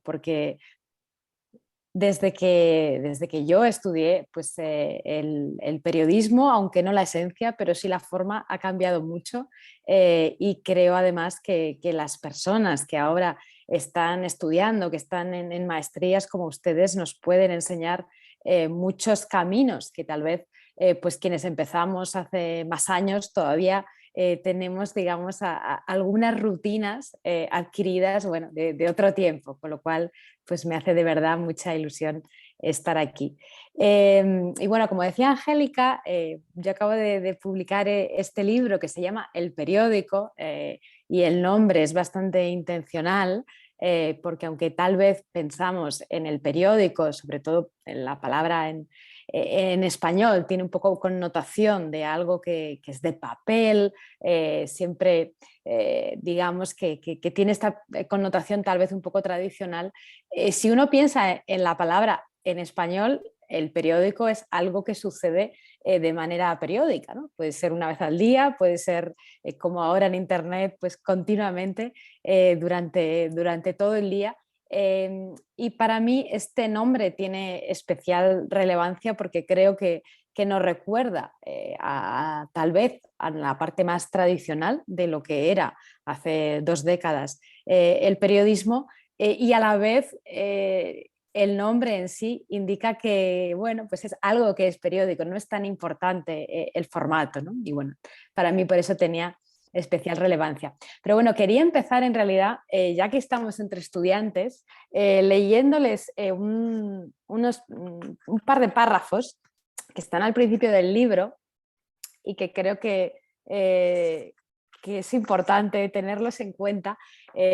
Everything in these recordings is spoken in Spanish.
porque desde que yo estudié, pues el periodismo, aunque no la esencia, pero sí la forma, ha cambiado mucho, y creo además que las personas que ahora están estudiando, que están en maestrías como ustedes, nos pueden enseñar muchos caminos que tal vez pues quienes empezamos hace más años todavía tenemos, digamos, algunas rutinas adquiridas, bueno, de otro tiempo, con lo cual pues me hace de verdad mucha ilusión estar aquí. Y bueno, como decía Angélica, yo acabo de publicar este libro que se llama El periódico, y el nombre es bastante intencional, porque aunque tal vez pensamos en el periódico, sobre todo en la palabra en español, tiene un poco connotación de algo que es de papel, siempre digamos que tiene esta connotación tal vez un poco tradicional. Si uno piensa en la palabra en español, el periódico es algo que sucede de manera periódica, ¿no? Puede ser una vez al día, puede ser como ahora en Internet, pues continuamente durante todo el día. Y para mí este nombre tiene especial relevancia porque creo que nos recuerda tal vez a la parte más tradicional de lo que era hace 2 décadas el periodismo, y a la vez el nombre en sí indica que, bueno, pues es algo que es periódico, no es tan importante el formato, ¿no? Y bueno, para mí por eso tenía especial relevancia. Pero bueno, quería empezar en realidad, ya que estamos entre estudiantes, leyéndoles un par de párrafos que están al principio del libro y que creo que es importante tenerlos en cuenta,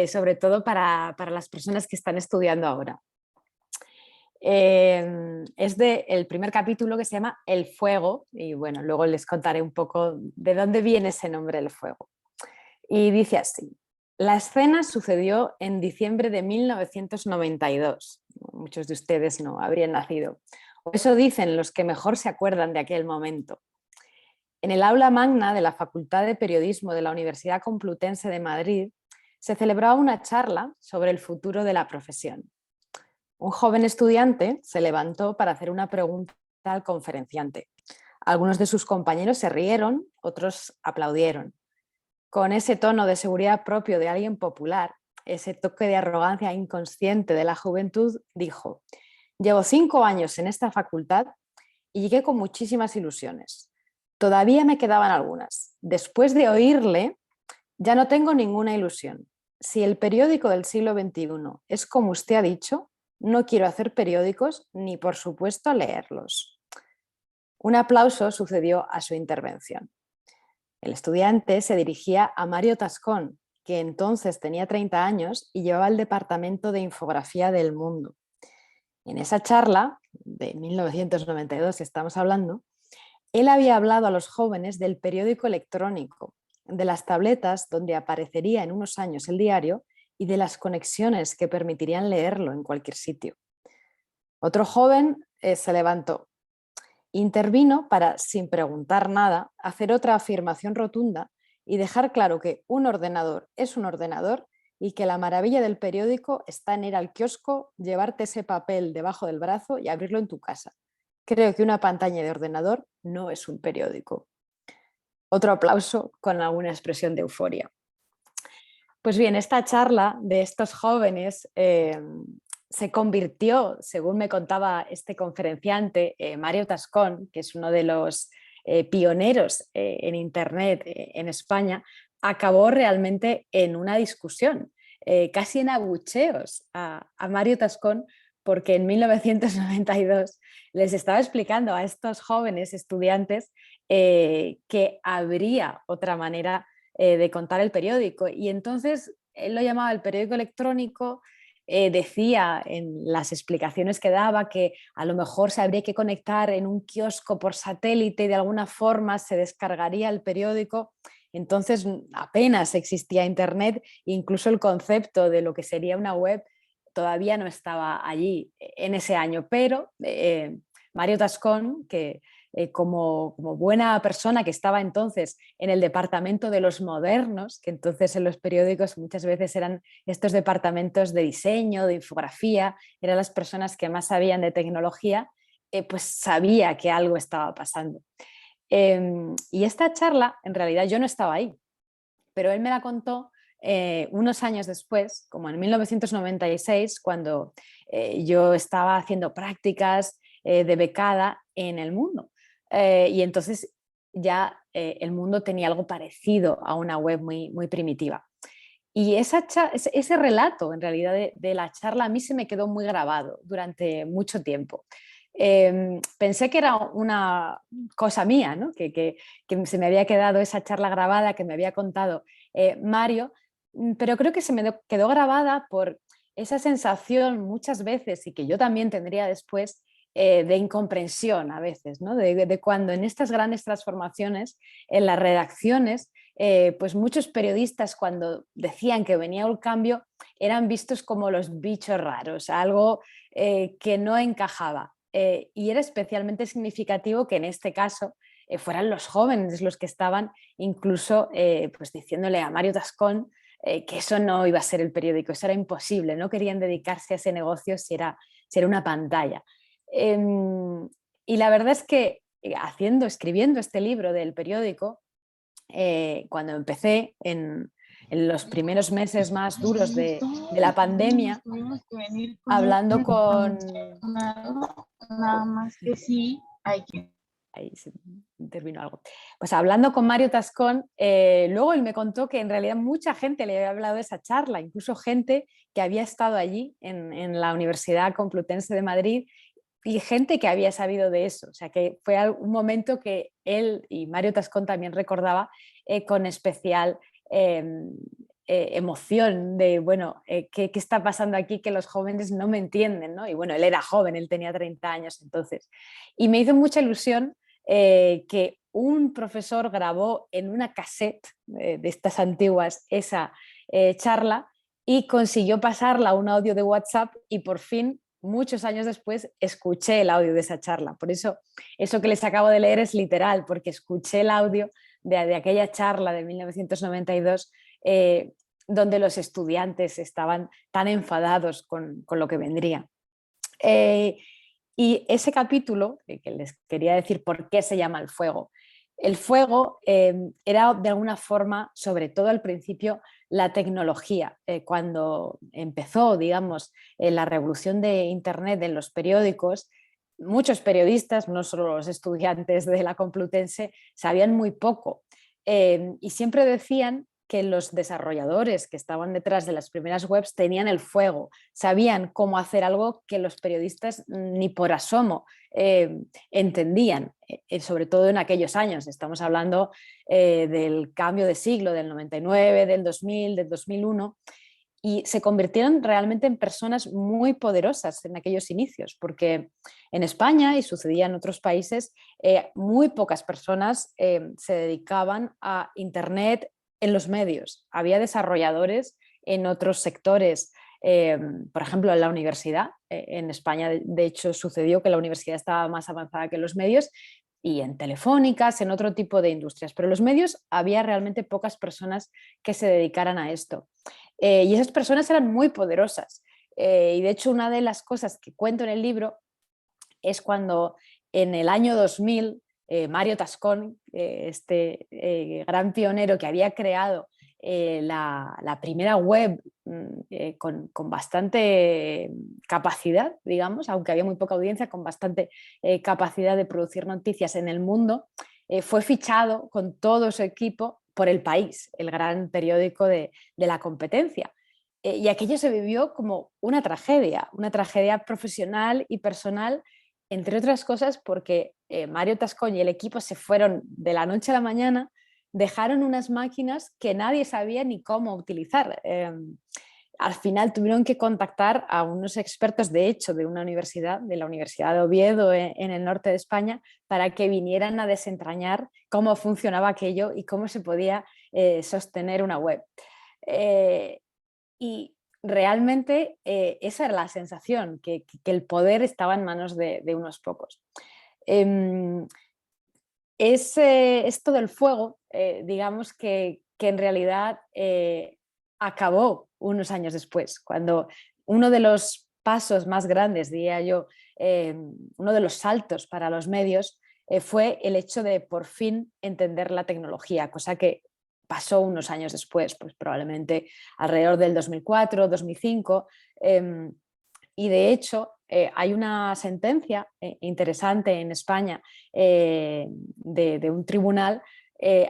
sobre todo para las personas que están estudiando ahora. Es del primer capítulo que se llama El fuego, y bueno, luego les contaré un poco de dónde viene ese nombre, El fuego. Y dice así: la escena sucedió en diciembre de 1992. Muchos de ustedes no habrían nacido. O eso dicen los que mejor se acuerdan de aquel momento. En el aula magna de la Facultad de Periodismo de la Universidad Complutense de Madrid se celebraba una charla sobre el futuro de la profesión. Un joven estudiante se levantó para hacer una pregunta al conferenciante. Algunos de sus compañeros se rieron, otros aplaudieron. Con ese tono de seguridad propio de alguien popular, ese toque de arrogancia inconsciente de la juventud, dijo: llevo 5 años en esta facultad y llegué con muchísimas ilusiones. Todavía me quedaban algunas. Después de oírle, ya no tengo ninguna ilusión. Si el periódico del siglo XXI es como usted ha dicho, no quiero hacer periódicos ni, por supuesto, leerlos. Un aplauso sucedió a su intervención. El estudiante se dirigía a Mario Tascón, que entonces tenía 30 años y llevaba el departamento de infografía del Mundo. En esa charla, de 1992 estamos hablando, él había hablado a los jóvenes del periódico electrónico, de las tabletas donde aparecería en unos años el diario y de las conexiones que permitirían leerlo en cualquier sitio. Otro joven se levantó. Intervino para, sin preguntar nada, hacer otra afirmación rotunda y dejar claro que un ordenador es un ordenador y que la maravilla del periódico está en ir al kiosco, llevarte ese papel debajo del brazo y abrirlo en tu casa. Creo que una pantalla de ordenador no es un periódico. Otro aplauso con alguna expresión de euforia. Pues bien, esta charla de estos jóvenes se convirtió, según me contaba este conferenciante, Mario Tascón, que es uno de los pioneros en Internet en España, acabó realmente en una discusión, casi en abucheos a Mario Tascón, porque en 1992 les estaba explicando a estos jóvenes estudiantes que habría otra manera de contar el periódico. Y entonces él lo llamaba el periódico electrónico, decía en las explicaciones que daba que a lo mejor se habría que conectar en un kiosco por satélite y de alguna forma se descargaría el periódico. Entonces apenas existía Internet, incluso el concepto de lo que sería una web todavía no estaba allí en ese año, pero Mario Tascón, que como buena persona que estaba entonces en el departamento de los modernos, que entonces en los periódicos muchas veces eran estos departamentos de diseño, de infografía, eran las personas que más sabían de tecnología, pues sabía que algo estaba pasando. Y esta charla, en realidad yo no estaba ahí, pero él me la contó unos años después, como en 1996, cuando yo estaba haciendo prácticas de becada en El Mundo. Y entonces ya El Mundo tenía algo parecido a una web muy primitiva. Y ese relato, en realidad, de la charla a mí se me quedó muy grabado durante mucho tiempo. Pensé que era una cosa mía, ¿no? Que se me había quedado esa charla grabada que me había contado Mario, pero creo que se me quedó grabada por esa sensación muchas veces, y que yo también tendría después, de incomprensión a veces, ¿no? De cuando en estas grandes transformaciones, en las redacciones, pues muchos periodistas, cuando decían que venía el cambio, eran vistos como los bichos raros, algo que no encajaba. Y era especialmente significativo que en este caso fueran los jóvenes los que estaban incluso pues diciéndole a Mario Tascón que eso no iba a ser el periódico, eso era imposible, no querían dedicarse a ese negocio si era una pantalla. Y la verdad es que escribiendo este libro del periódico, cuando empecé en los primeros meses más duros de la pandemia, hablando con... Nada más que sí hay que... Ahí se intervino algo. Pues hablando con Mario Tascón, luego él me contó que en realidad mucha gente le había hablado de esa charla, incluso gente que había estado allí en la Universidad Complutense de Madrid y gente que había sabido de eso. O sea que fue un momento que él y Mario Tascón también recordaba con especial emoción de, bueno, ¿qué está pasando aquí que los jóvenes no me entienden? ¿No? Y bueno, él era joven, él tenía 30 años entonces. Y me hizo mucha ilusión que un profesor grabó en una cassette de estas antiguas esa charla y consiguió pasarla a un audio de WhatsApp y por fin, muchos años después, escuché el audio de esa charla. Por eso que les acabo de leer es literal, porque escuché el audio de aquella charla de 1992 donde los estudiantes estaban tan enfadados con lo que vendría. Y ese capítulo, que les quería decir por qué se llama El Fuego. El fuego era de alguna forma, sobre todo al principio, la tecnología. Cuando empezó, digamos, la revolución de Internet en los periódicos, muchos periodistas, no solo los estudiantes de la Complutense, sabían muy poco. Y siempre decían que los desarrolladores que estaban detrás de las primeras webs tenían el fuego, sabían cómo hacer algo que los periodistas ni por asomo entendían, sobre todo en aquellos años. Estamos hablando del cambio de siglo, del 99, del 2000, del 2001, y se convirtieron realmente en personas muy poderosas en aquellos inicios, porque en España, y sucedía en otros países, muy pocas personas se dedicaban a Internet en los medios. Había desarrolladores en otros sectores, por ejemplo, en la universidad. En España, de hecho, sucedió que la universidad estaba más avanzada que los medios, y en telefónicas, en otro tipo de industrias. Pero en los medios había realmente pocas personas que se dedicaran a esto. Y esas personas eran muy poderosas. Y de hecho, una de las cosas que cuento en el libro es cuando en el año 2000 Mario Tascón, este gran pionero que había creado la primera web con bastante capacidad, digamos, aunque había muy poca audiencia, con bastante capacidad de producir noticias en el mundo, fue fichado con todo su equipo por El País, el gran periódico de la competencia. Y aquello se vivió como una tragedia profesional y personal, entre otras cosas porque Mario Tascón y el equipo se fueron de la noche a la mañana, dejaron unas máquinas que nadie sabía ni cómo utilizar. Al final tuvieron que contactar a unos expertos, de hecho, de una universidad, de la Universidad de Oviedo en el norte de España, para que vinieran a desentrañar cómo funcionaba aquello y cómo se podía sostener una web. Y realmente esa era la sensación, que el poder estaba en manos de unos pocos. esto del fuego, digamos que en realidad acabó unos años después, cuando uno de los pasos más grandes, diría yo, uno de los saltos para los medios fue el hecho de por fin entender la tecnología, cosa que pasó unos años después, pues probablemente alrededor del 2004, 2005. Y de hecho, hay una sentencia interesante en España de un tribunal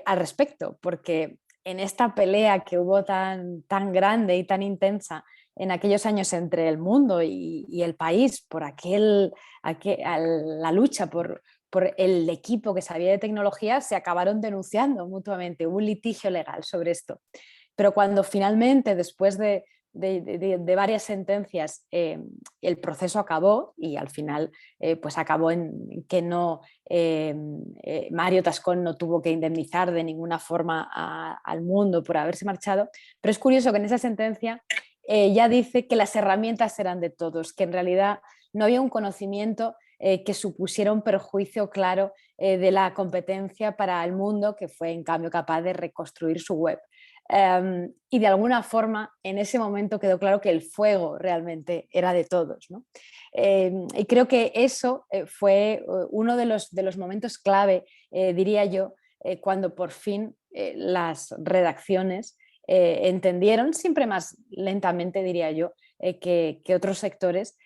al respecto, porque en esta pelea que hubo tan grande y tan intensa en aquellos años entre el mundo y el país por la lucha por el equipo que sabía de tecnología, se acabaron denunciando mutuamente. Hubo un litigio legal sobre esto. Pero cuando finalmente, después de varias sentencias, el proceso acabó y al final pues acabó en que no, Mario Tascón no tuvo que indemnizar de ninguna forma al mundo por haberse marchado, pero es curioso que en esa sentencia ya dice que las herramientas eran de todos, que en realidad no había un conocimiento que supusiera un perjuicio claro de la competencia para el mundo, que fue en cambio capaz de reconstruir su web. Y de alguna forma en ese momento quedó claro que el fuego realmente era de todos, ¿no? Y creo que eso fue uno de los momentos clave, diría yo, cuando por fin las redacciones entendieron, siempre más lentamente diría yo, que otros sectores,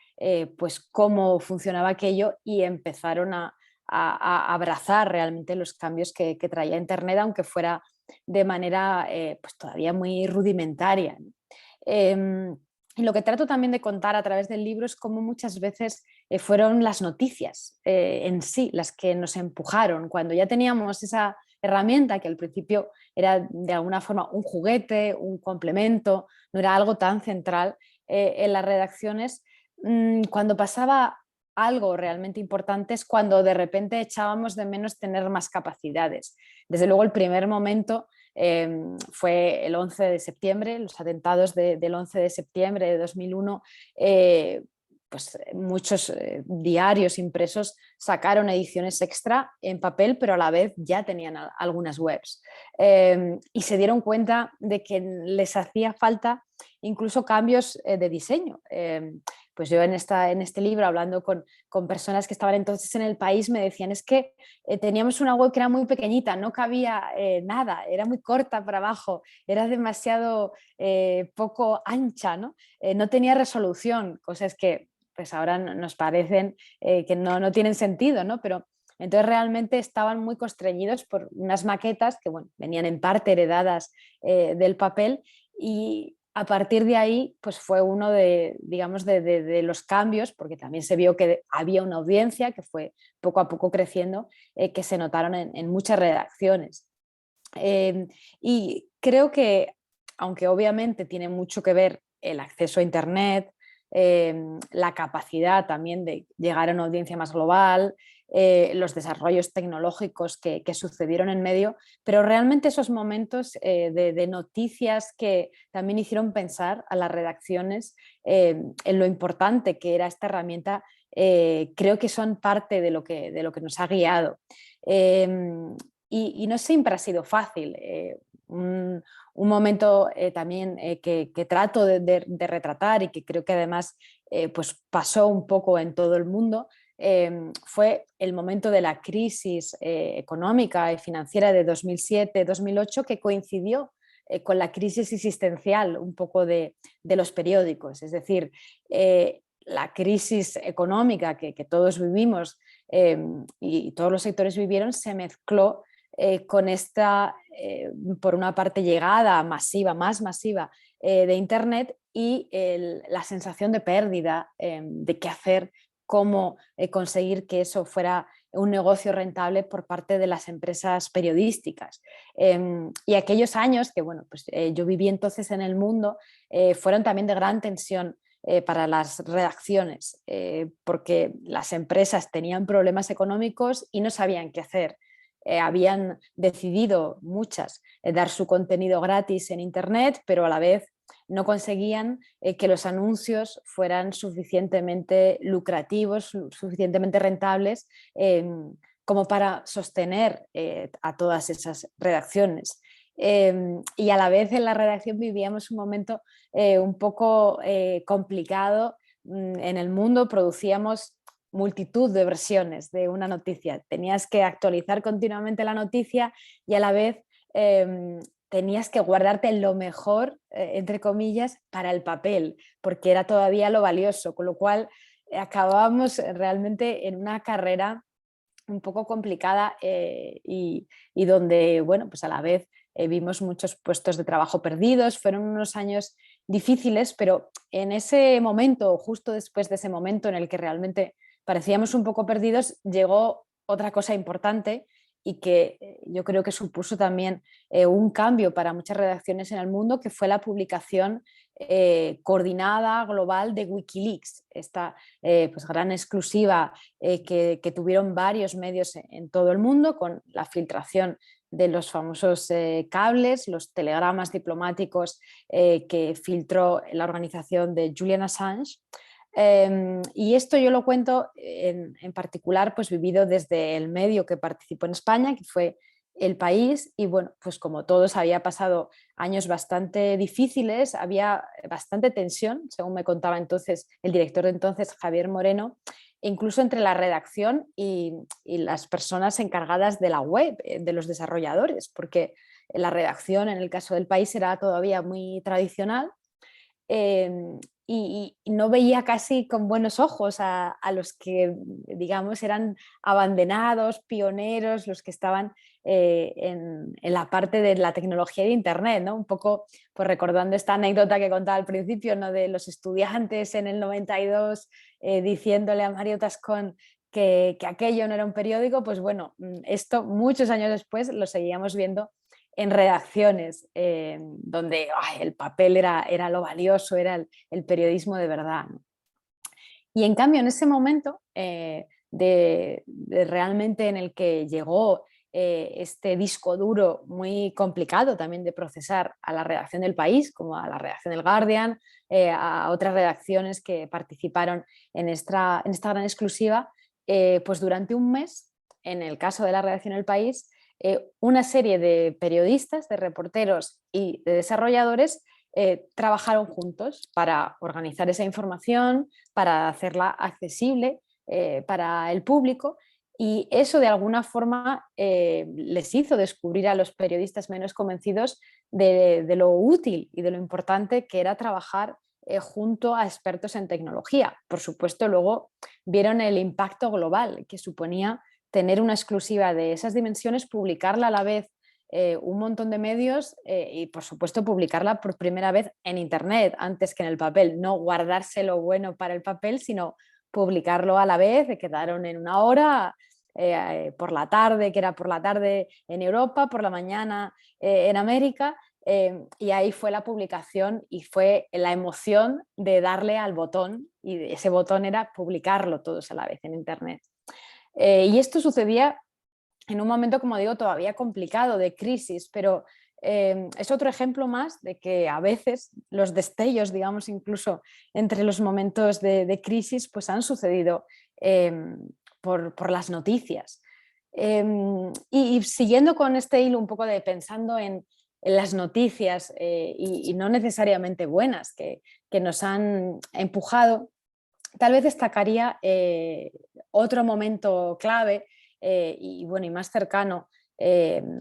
pues cómo funcionaba aquello y empezaron a abrazar realmente los cambios que traía Internet, aunque fuera de manera pues todavía muy rudimentaria. Y lo que trato también de contar a través del libro es cómo muchas veces fueron las noticias en sí las que nos empujaron, cuando ya teníamos esa herramienta que al principio era de alguna forma un juguete, un complemento, no era algo tan central en las redacciones. Cuando pasaba algo realmente importante es cuando de repente echábamos de menos tener más capacidades. Desde luego el primer momento fue el 11 de septiembre, los atentados del 11 de septiembre de 2001. Pues muchos diarios impresos sacaron ediciones extra en papel, pero a la vez ya tenían algunas webs. Y se dieron cuenta de que les hacía falta incluso cambios de diseño. Pues yo en este libro, hablando con personas que estaban entonces en el país, me decían, es que teníamos una web que era muy pequeñita, no cabía nada, era muy corta para abajo, era demasiado poco ancha, ¿no? No tenía resolución, cosas que pues ahora nos parecen que no tienen sentido, ¿no? Pero entonces realmente estaban muy constreñidos por unas maquetas que bueno, venían en parte heredadas del papel, y a partir de ahí pues fue uno digamos, de los cambios, porque también se vio que había una audiencia que fue poco a poco creciendo, que se notaron en muchas redacciones. Y creo que, aunque obviamente tiene mucho que ver el acceso a Internet, la capacidad también de llegar a una audiencia más global, los desarrollos tecnológicos que sucedieron en medio, pero realmente esos momentos de noticias que también hicieron pensar a las redacciones en lo importante que era esta herramienta, creo que son parte de lo que nos ha guiado. Y no siempre ha sido fácil. Un momento también que trato de retratar y que creo que además pues pasó un poco en todo el mundo, fue el momento de la crisis económica y financiera de 2007-2008, que coincidió con la crisis existencial un poco de los periódicos. Es decir, la crisis económica que todos vivimos y todos los sectores vivieron se mezcló con esta, por una parte, llegada masiva, más masiva de Internet y la sensación de pérdida, de qué hacer, cómo conseguir que eso fuera un negocio rentable por parte de las empresas periodísticas. Y aquellos años que bueno, pues, yo viví entonces en el mundo, fueron también de gran tensión para las redacciones, porque las empresas tenían problemas económicos y no sabían qué hacer. Habían decidido muchas dar su contenido gratis en Internet, pero a la vez no conseguían que los anuncios fueran suficientemente lucrativos, suficientemente rentables, como para sostener a todas esas redacciones. Y a la vez en la redacción vivíamos un momento un poco complicado en el mundo. Producíamos multitud de versiones de una noticia. Tenías que actualizar continuamente la noticia y a la vez tenías que guardarte lo mejor, entre comillas, para el papel, porque era todavía lo valioso, con lo cual acabábamos realmente en una carrera un poco complicada y donde, bueno, pues a la vez vimos muchos puestos de trabajo perdidos. Fueron unos años difíciles, pero en ese momento, justo después de ese momento en el que realmente parecíamos un poco perdidos, llegó otra cosa importante y que yo creo que supuso también un cambio para muchas redacciones en el mundo, que fue la publicación coordinada global de Wikileaks, esta pues gran exclusiva que tuvieron varios medios en todo el mundo, con la filtración de los famosos cables, los telegramas diplomáticos que filtró la organización de Julian Assange. Y esto yo lo cuento en particular pues vivido desde el medio que participó en España, que fue El País, y bueno, pues como todos había pasado años bastante difíciles, había bastante tensión, según me contaba entonces el director de entonces, Javier Moreno, incluso entre la redacción y las personas encargadas de la web, de los desarrolladores, porque la redacción en el caso del País era todavía muy tradicional. eh, y no veía casi con buenos ojos a los que, digamos, eran abandonados, pioneros, los que estaban en la parte de la tecnología de Internet, ¿no? Un poco pues, recordando esta anécdota que contaba al principio, ¿no? De los estudiantes en el 92 diciéndole a Mario Tascón que aquello no era un periódico, pues bueno, esto muchos años después lo seguíamos viendo en redacciones donde el papel era lo valioso, era el periodismo de verdad, ¿no? Y en cambio, en ese momento de realmente en el que llegó este disco duro muy complicado también de procesar a la redacción del País, como a la redacción del Guardian, a otras redacciones que participaron en esta gran exclusiva, pues durante un mes, en el caso de la redacción del País, una serie de periodistas, de reporteros y de desarrolladores trabajaron juntos para organizar esa información, para hacerla accesible para el público, y eso de alguna forma les hizo descubrir a los periodistas menos convencidos de lo útil y de lo importante que era trabajar junto a expertos en tecnología. Por supuesto, luego vieron el impacto global que suponía tener una exclusiva de esas dimensiones, publicarla a la vez un montón de medios y por supuesto publicarla por primera vez en Internet antes que en el papel, no guardarse lo bueno para el papel, sino publicarlo a la vez. Quedaron en una hora por la tarde, que era por la tarde en Europa, por la mañana en América, y ahí fue la publicación y fue la emoción de darle al botón, y ese botón era publicarlo todos a la vez en Internet. Y esto sucedía en un momento, como digo, todavía complicado de crisis, pero es otro ejemplo más de que a veces los destellos, digamos, incluso entre los momentos de crisis, pues han sucedido por las noticias. Y siguiendo con este hilo un poco de pensando en las noticias y no necesariamente buenas que nos han empujado, tal vez destacaría otro momento clave y, bueno, y más cercano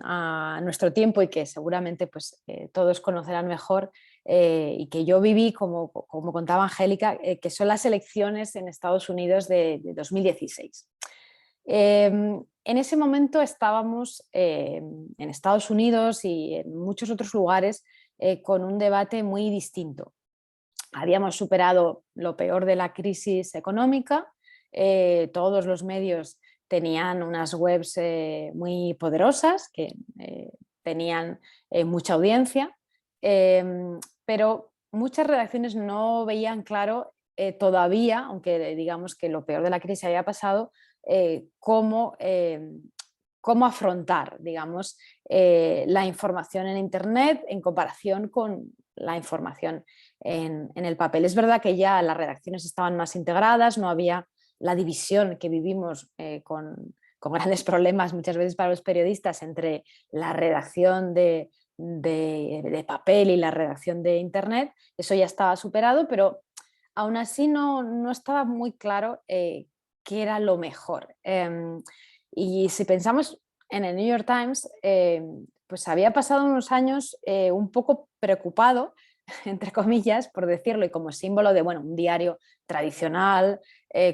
a nuestro tiempo y que seguramente pues, todos conocerán mejor y que yo viví, como contaba Angélica, que son las elecciones en Estados Unidos de 2016. En ese momento estábamos en Estados Unidos y en muchos otros lugares con un debate muy distinto. Habíamos superado lo peor de la crisis económica, todos los medios tenían unas webs muy poderosas que tenían mucha audiencia, pero muchas redacciones no veían claro todavía, aunque digamos que lo peor de la crisis había pasado, cómo afrontar, digamos, la información en Internet en comparación con la información en el papel. Es verdad que ya las redacciones estaban más integradas, no había la división que vivimos con con grandes problemas muchas veces para los periodistas entre la redacción de papel y la redacción de Internet. Eso ya estaba superado, pero aún así no estaba muy claro qué era lo mejor. Y si pensamos en el New York Times, pues había pasado unos años un poco preocupado, entre comillas, por decirlo, y como símbolo de un diario tradicional,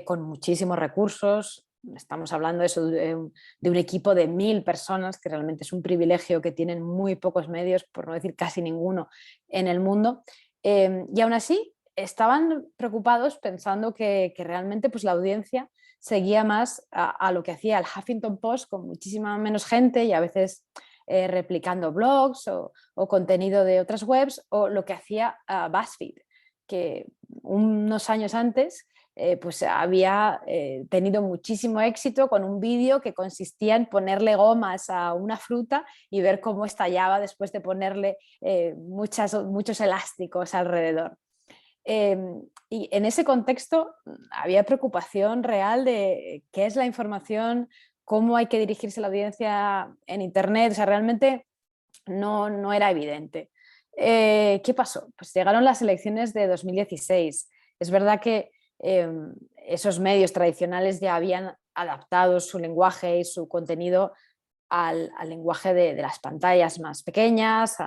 con muchísimos recursos. Estamos hablando de eso, de un equipo de 1000 personas, que realmente es un privilegio que tienen muy pocos medios, por no decir casi ninguno en el mundo. Y aún así estaban preocupados pensando que realmente pues, la audiencia seguía más a lo que hacía el Huffington Post, con muchísima menos gente y a veces replicando blogs o contenido de otras webs, o lo que hacía BuzzFeed, que unos años antes pues había tenido muchísimo éxito con un vídeo que consistía en ponerle gomas a una fruta y ver cómo estallaba después de ponerle muchos elásticos alrededor. Y en ese contexto había preocupación real de qué es la información, cómo hay que dirigirse a la audiencia en Internet. O sea, realmente no era evidente. ¿Qué pasó? Pues llegaron las elecciones de 2016. Es verdad que esos medios tradicionales ya habían adaptado su lenguaje y su contenido al lenguaje de las pantallas más pequeñas,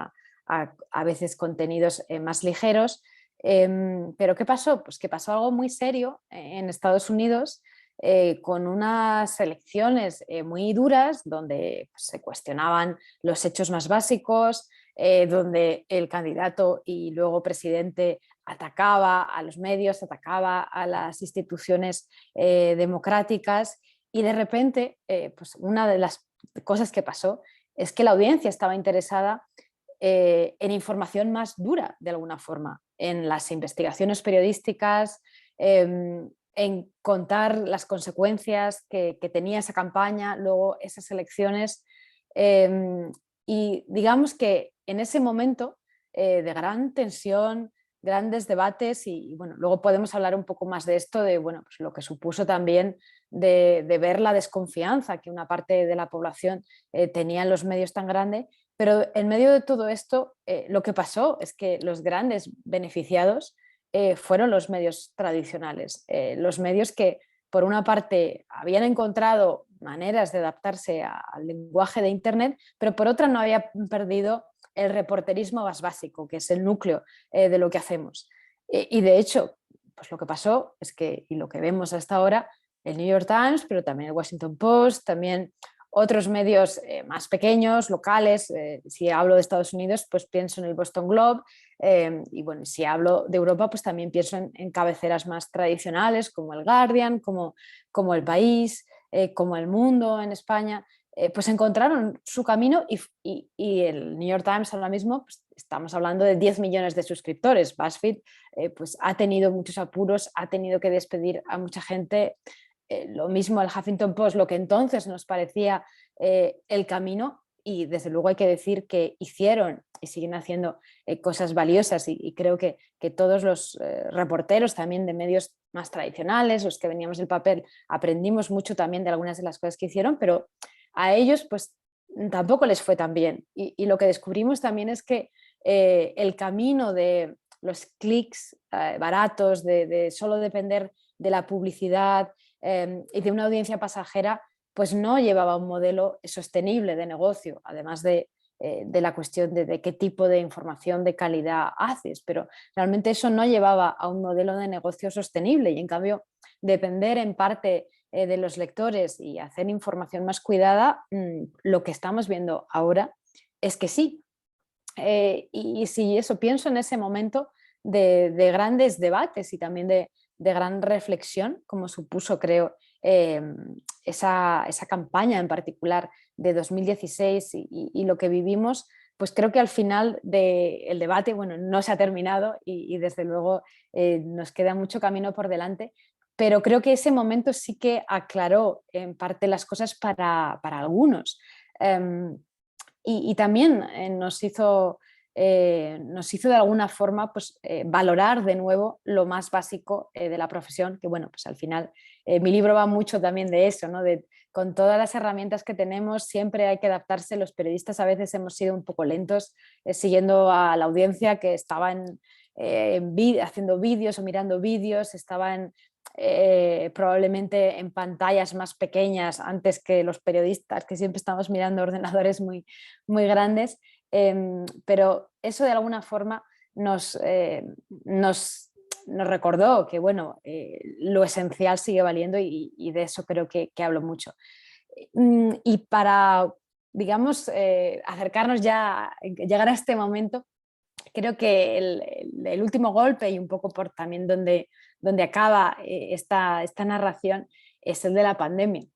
a veces contenidos más ligeros. Pero ¿qué pasó? Pues que pasó algo muy serio en Estados Unidos, con unas elecciones muy duras donde pues, se cuestionaban los hechos más básicos, donde el candidato y luego presidente atacaba a los medios, atacaba a las instituciones democráticas, y de repente pues una de las cosas que pasó es que la audiencia estaba interesada en información más dura, de alguna forma, en las investigaciones periodísticas, en contar las consecuencias que tenía esa campaña, luego esas elecciones. Y digamos que en ese momento de gran tensión, grandes debates, y bueno, luego podemos hablar un poco más de esto, de bueno, pues lo que supuso también de ver la desconfianza que una parte de la población tenía en los medios tan grande. Pero en medio de todo esto, lo que pasó es que los grandes beneficiados fueron los medios tradicionales, los medios que por una parte habían encontrado maneras de adaptarse al lenguaje de Internet, pero por otra no habían perdido el reporterismo más básico, que es el núcleo de lo que hacemos. Y de hecho, pues lo que pasó es que, y lo que vemos hasta ahora, el New York Times, pero también el Washington Post, también otros medios más pequeños, locales. Si hablo de Estados Unidos, pues pienso en el Boston Globe, y bueno, si hablo de Europa, pues también pienso en cabeceras más tradicionales como el Guardian, como El País, como El Mundo en España. Pues encontraron su camino, y el New York Times ahora mismo, pues estamos hablando de 10 millones de suscriptores. BuzzFeed pues ha tenido muchos apuros, ha tenido que despedir a mucha gente. Lo mismo el Huffington Post, lo que entonces nos parecía el camino, y desde luego hay que decir que hicieron y siguen haciendo cosas valiosas, y creo que todos los reporteros también de medios más tradicionales, los que veníamos del papel, aprendimos mucho también de algunas de las cosas que hicieron, pero a ellos pues tampoco les fue tan bien, y lo que descubrimos también es que el camino de los clics baratos, de solo depender de la publicidad y de una audiencia pasajera, pues no llevaba un modelo sostenible de negocio, además de la cuestión de qué tipo de información de calidad haces, pero realmente eso no llevaba a un modelo de negocio sostenible, y en cambio depender en parte de los lectores y hacer información más cuidada, lo que estamos viendo ahora es que sí. Y si eso, pienso en ese momento de grandes debates y también de gran reflexión, como supuso, creo, esa campaña en particular de 2016 y lo que vivimos, pues creo que al final del debate, bueno, no se ha terminado, y desde luego nos queda mucho camino por delante, pero creo que ese momento sí que aclaró en parte las cosas para algunos. Y también nos hizo nos hizo de alguna forma pues, valorar de nuevo lo más básico de la profesión, que bueno, pues al final mi libro va mucho también de eso, ¿no? Con todas las herramientas que tenemos siempre hay que adaptarse. Los periodistas a veces hemos sido un poco lentos siguiendo a la audiencia que estaba haciendo vídeos o mirando vídeos, estaban probablemente en pantallas más pequeñas antes que los periodistas, que siempre estamos mirando ordenadores muy, muy grandes. Pero eso de alguna forma nos recordó que bueno, lo esencial sigue valiendo y de eso creo que hablo mucho. Y para, digamos, acercarnos ya, llegar a este momento, creo que el último golpe y un poco por también donde acaba esta narración es el de la pandemia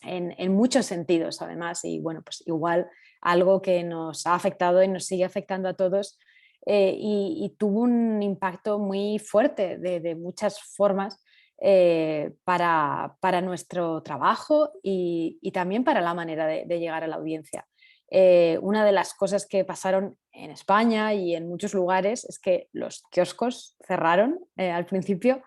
en muchos sentidos, además, y bueno, pues igual algo que nos ha afectado y nos sigue afectando a todos y tuvo un impacto muy fuerte de muchas formas para nuestro trabajo y también para la manera de llegar a la audiencia. Una de las cosas que pasaron en España y en muchos lugares es que los kioscos cerraron al principio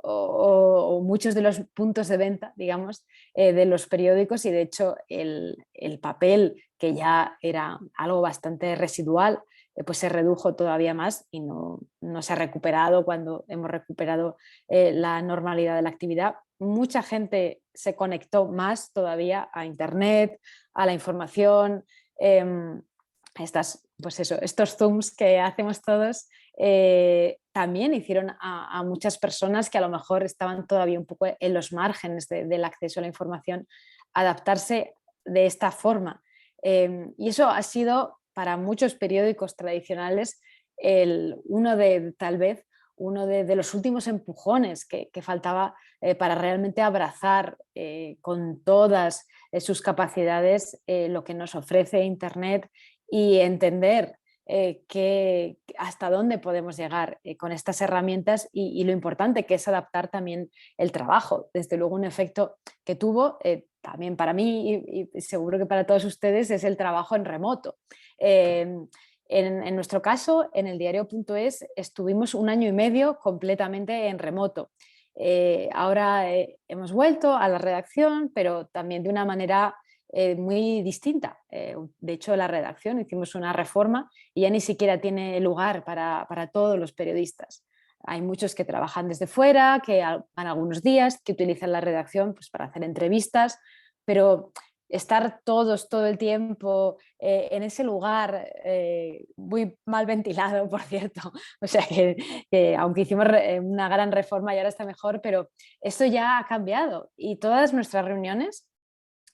o muchos de los puntos de venta, digamos, de los periódicos y de hecho el papel, que ya era algo bastante residual, pues se redujo todavía más y no se ha recuperado cuando hemos recuperado la normalidad de la actividad. Mucha gente se conectó más todavía a Internet, a la información, pues eso, estos Zooms que hacemos todos también hicieron a muchas personas que a lo mejor estaban todavía un poco en los márgenes del acceso a la información, adaptarse de esta forma. Y eso ha sido para muchos periódicos tradicionales tal vez uno de los últimos empujones que faltaba para realmente abrazar con todas sus capacidades lo que nos ofrece Internet y entender hasta dónde podemos llegar con estas herramientas y lo importante que es adaptar también el trabajo. Desde luego un efecto que tuvo también para mí y seguro que para todos ustedes es el trabajo en remoto. En nuestro caso, en el diario.es estuvimos 1 año y medio completamente en remoto. Ahora hemos vuelto a la redacción, pero también de una manera muy distinta. De hecho, la redacción hicimos una reforma y ya ni siquiera tiene lugar para todos los periodistas. Hay muchos que trabajan desde fuera, que van algunos días, que utilizan la redacción pues, para hacer entrevistas, pero estar todos todo el tiempo en ese lugar muy mal ventilado, por cierto. O sea que aunque hicimos una gran reforma y ahora está mejor, pero esto ya ha cambiado y todas nuestras reuniones,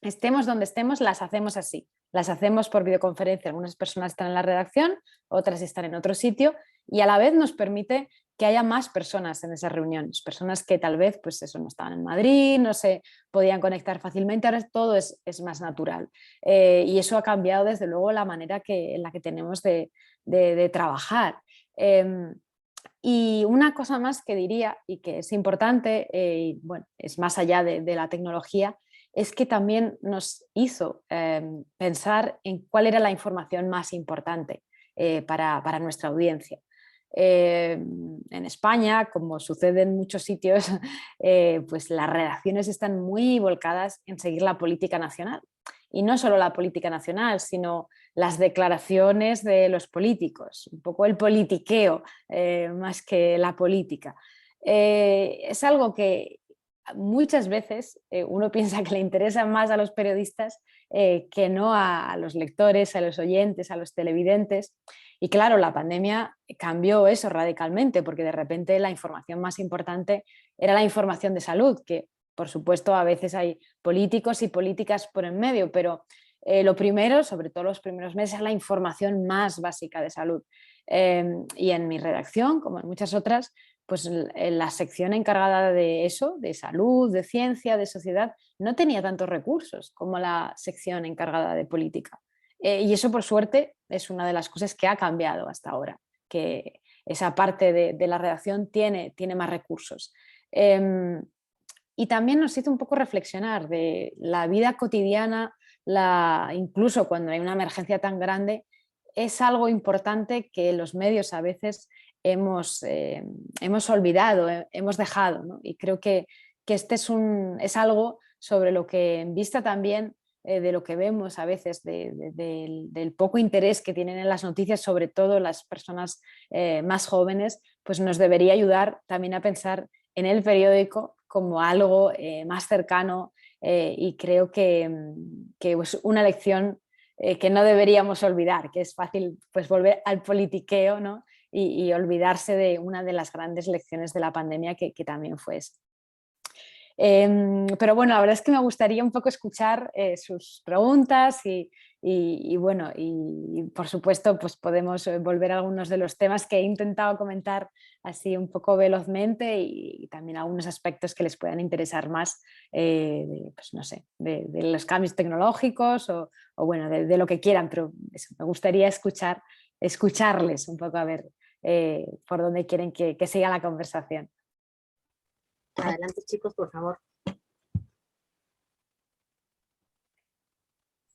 estemos donde estemos, las hacemos así. Las hacemos por videoconferencia. Algunas personas están en la redacción, otras están en otro sitio y a la vez nos permite que haya más personas en esas reuniones, personas que tal vez pues eso, no estaban en Madrid, no se podían conectar fácilmente, ahora todo es más natural. Y eso ha cambiado desde luego la manera en la que tenemos de trabajar. Y una cosa más que diría y que es importante, y bueno, es más allá de la tecnología, es que también nos hizo pensar en cuál era la información más importante para nuestra audiencia. En España, como sucede en muchos sitios, pues las redacciones están muy volcadas en seguir la política nacional. Y no solo la política nacional, sino las declaraciones de los políticos, un poco el politiqueo más que la política. Es algo que muchas veces uno piensa que le interesa más a los periodistas que no a los lectores, a los oyentes, a los televidentes. Y claro, la pandemia cambió eso radicalmente porque de repente la información más importante era la información de salud, que por supuesto a veces hay políticos y políticas por en medio, pero lo primero, sobre todo los primeros meses, es la información más básica de salud. Y en mi redacción, como en muchas otras, pues la sección encargada de eso, de salud, de ciencia, de sociedad, no tenía tantos recursos como la sección encargada de política. Y eso, por suerte, es una de las cosas que ha cambiado hasta ahora, que esa parte de la redacción tiene más recursos. Y también nos hizo un poco reflexionar de la vida cotidiana, incluso cuando hay una emergencia tan grande, es algo importante que los medios a veces hemos olvidado, hemos dejado, ¿no? Y creo que este es algo sobre lo que, en vista también de lo que vemos a veces, del poco interés que tienen en las noticias, sobre todo las personas más jóvenes, pues nos debería ayudar también a pensar en el periódico como algo más cercano, y creo que es una lección que no deberíamos olvidar, que es fácil pues volver al politiqueo, ¿no? Y olvidarse de una de las grandes lecciones de la pandemia que también fue esa. Pero bueno, la verdad es que me gustaría un poco escuchar sus preguntas y bueno, y por supuesto pues podemos volver a algunos de los temas que he intentado comentar así un poco velozmente y también algunos aspectos que les puedan interesar más, pues no sé, de los cambios tecnológicos o bueno, de lo que quieran, pero eso, me gustaría escucharles un poco a ver por dónde quieren que siga la conversación. Adelante, chicos, por favor.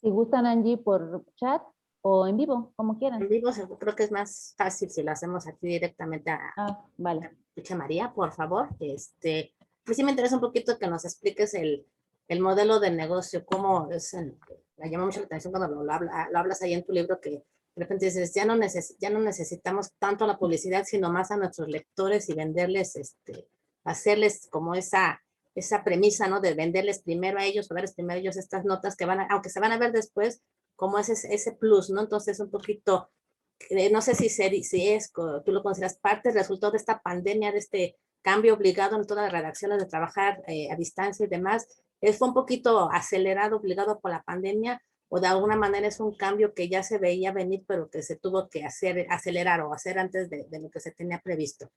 Si gustan, Angie, por chat o en vivo, como quieran. En vivo creo que es más fácil si lo hacemos aquí directamente Vale. a María, por favor. Pues sí me interesa un poquito que nos expliques el modelo de negocio, cómo es, me llama mucho la atención cuando lo hablas ahí en tu libro, que de repente dices, ya no necesitamos tanto la publicidad, sino más a nuestros lectores y venderles, hacerles como esa premisa, ¿no? De venderles primero a ellos, o verles primero a ellos estas notas que aunque se van a ver después, como ese plus, ¿no? Entonces, un poquito, no sé si tú lo consideras parte del resultado de esta pandemia, de este cambio obligado en todas las redacciones de trabajar a distancia y demás. ¿Fue un poquito acelerado, obligado por la pandemia, o de alguna manera es un cambio que ya se veía venir, pero que se tuvo que acelerar o hacer antes de lo que se tenía previsto?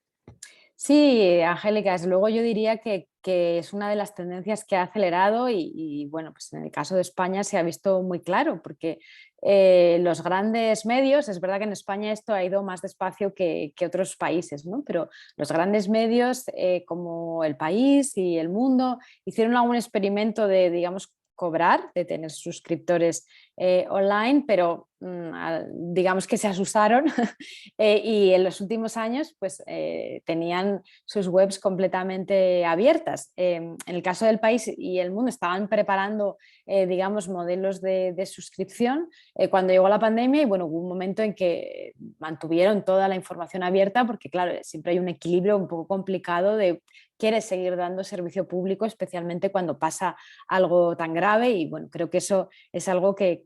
Sí, Angélica, desde luego yo diría que es una de las tendencias que ha acelerado y, bueno, pues en el caso de España se ha visto muy claro, porque los grandes medios, es verdad que en España esto ha ido más despacio que otros países, ¿no? Pero los grandes medios como El País y El Mundo hicieron algún experimento de, digamos, cobrar, de tener suscriptores online, pero digamos que se asustaron y en los últimos años pues tenían sus webs completamente abiertas. En el caso del País y El Mundo estaban preparando digamos modelos de suscripción cuando llegó la pandemia y bueno, hubo un momento en que mantuvieron toda la información abierta porque claro, siempre hay un equilibrio un poco complicado de quieres seguir dando servicio público, especialmente cuando pasa algo tan grave y bueno, creo que eso es algo que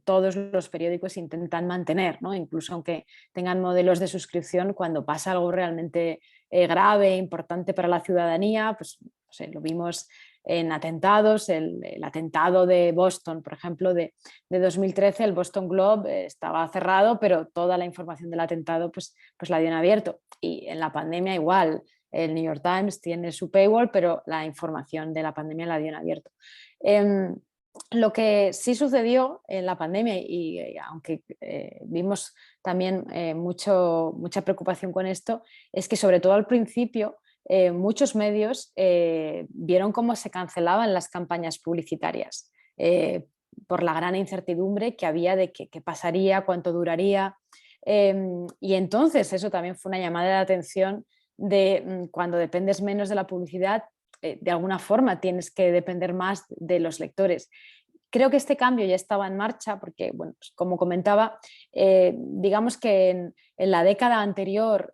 todos los periódicos intentan mantener, ¿no? Incluso aunque tengan modelos de suscripción, cuando pasa algo realmente grave, importante para la ciudadanía, pues no sé, lo vimos en atentados, el atentado de Boston, por ejemplo, de 2013, el Boston Globe estaba cerrado, pero toda la información del atentado pues la dio en abierto. Y en la pandemia igual, el New York Times tiene su paywall, pero la información de la pandemia la dio en abierto. Lo que sí sucedió en la pandemia, y aunque vimos también mucha preocupación con esto, es que sobre todo al principio muchos medios vieron cómo se cancelaban las campañas publicitarias por la gran incertidumbre que había de qué pasaría, cuánto duraría. Y entonces eso también fue una llamada de atención de cuando dependes menos de la publicidad, de alguna forma tienes que depender más de los lectores. Creo que este cambio ya estaba en marcha porque, bueno, pues como comentaba, digamos que en la década anterior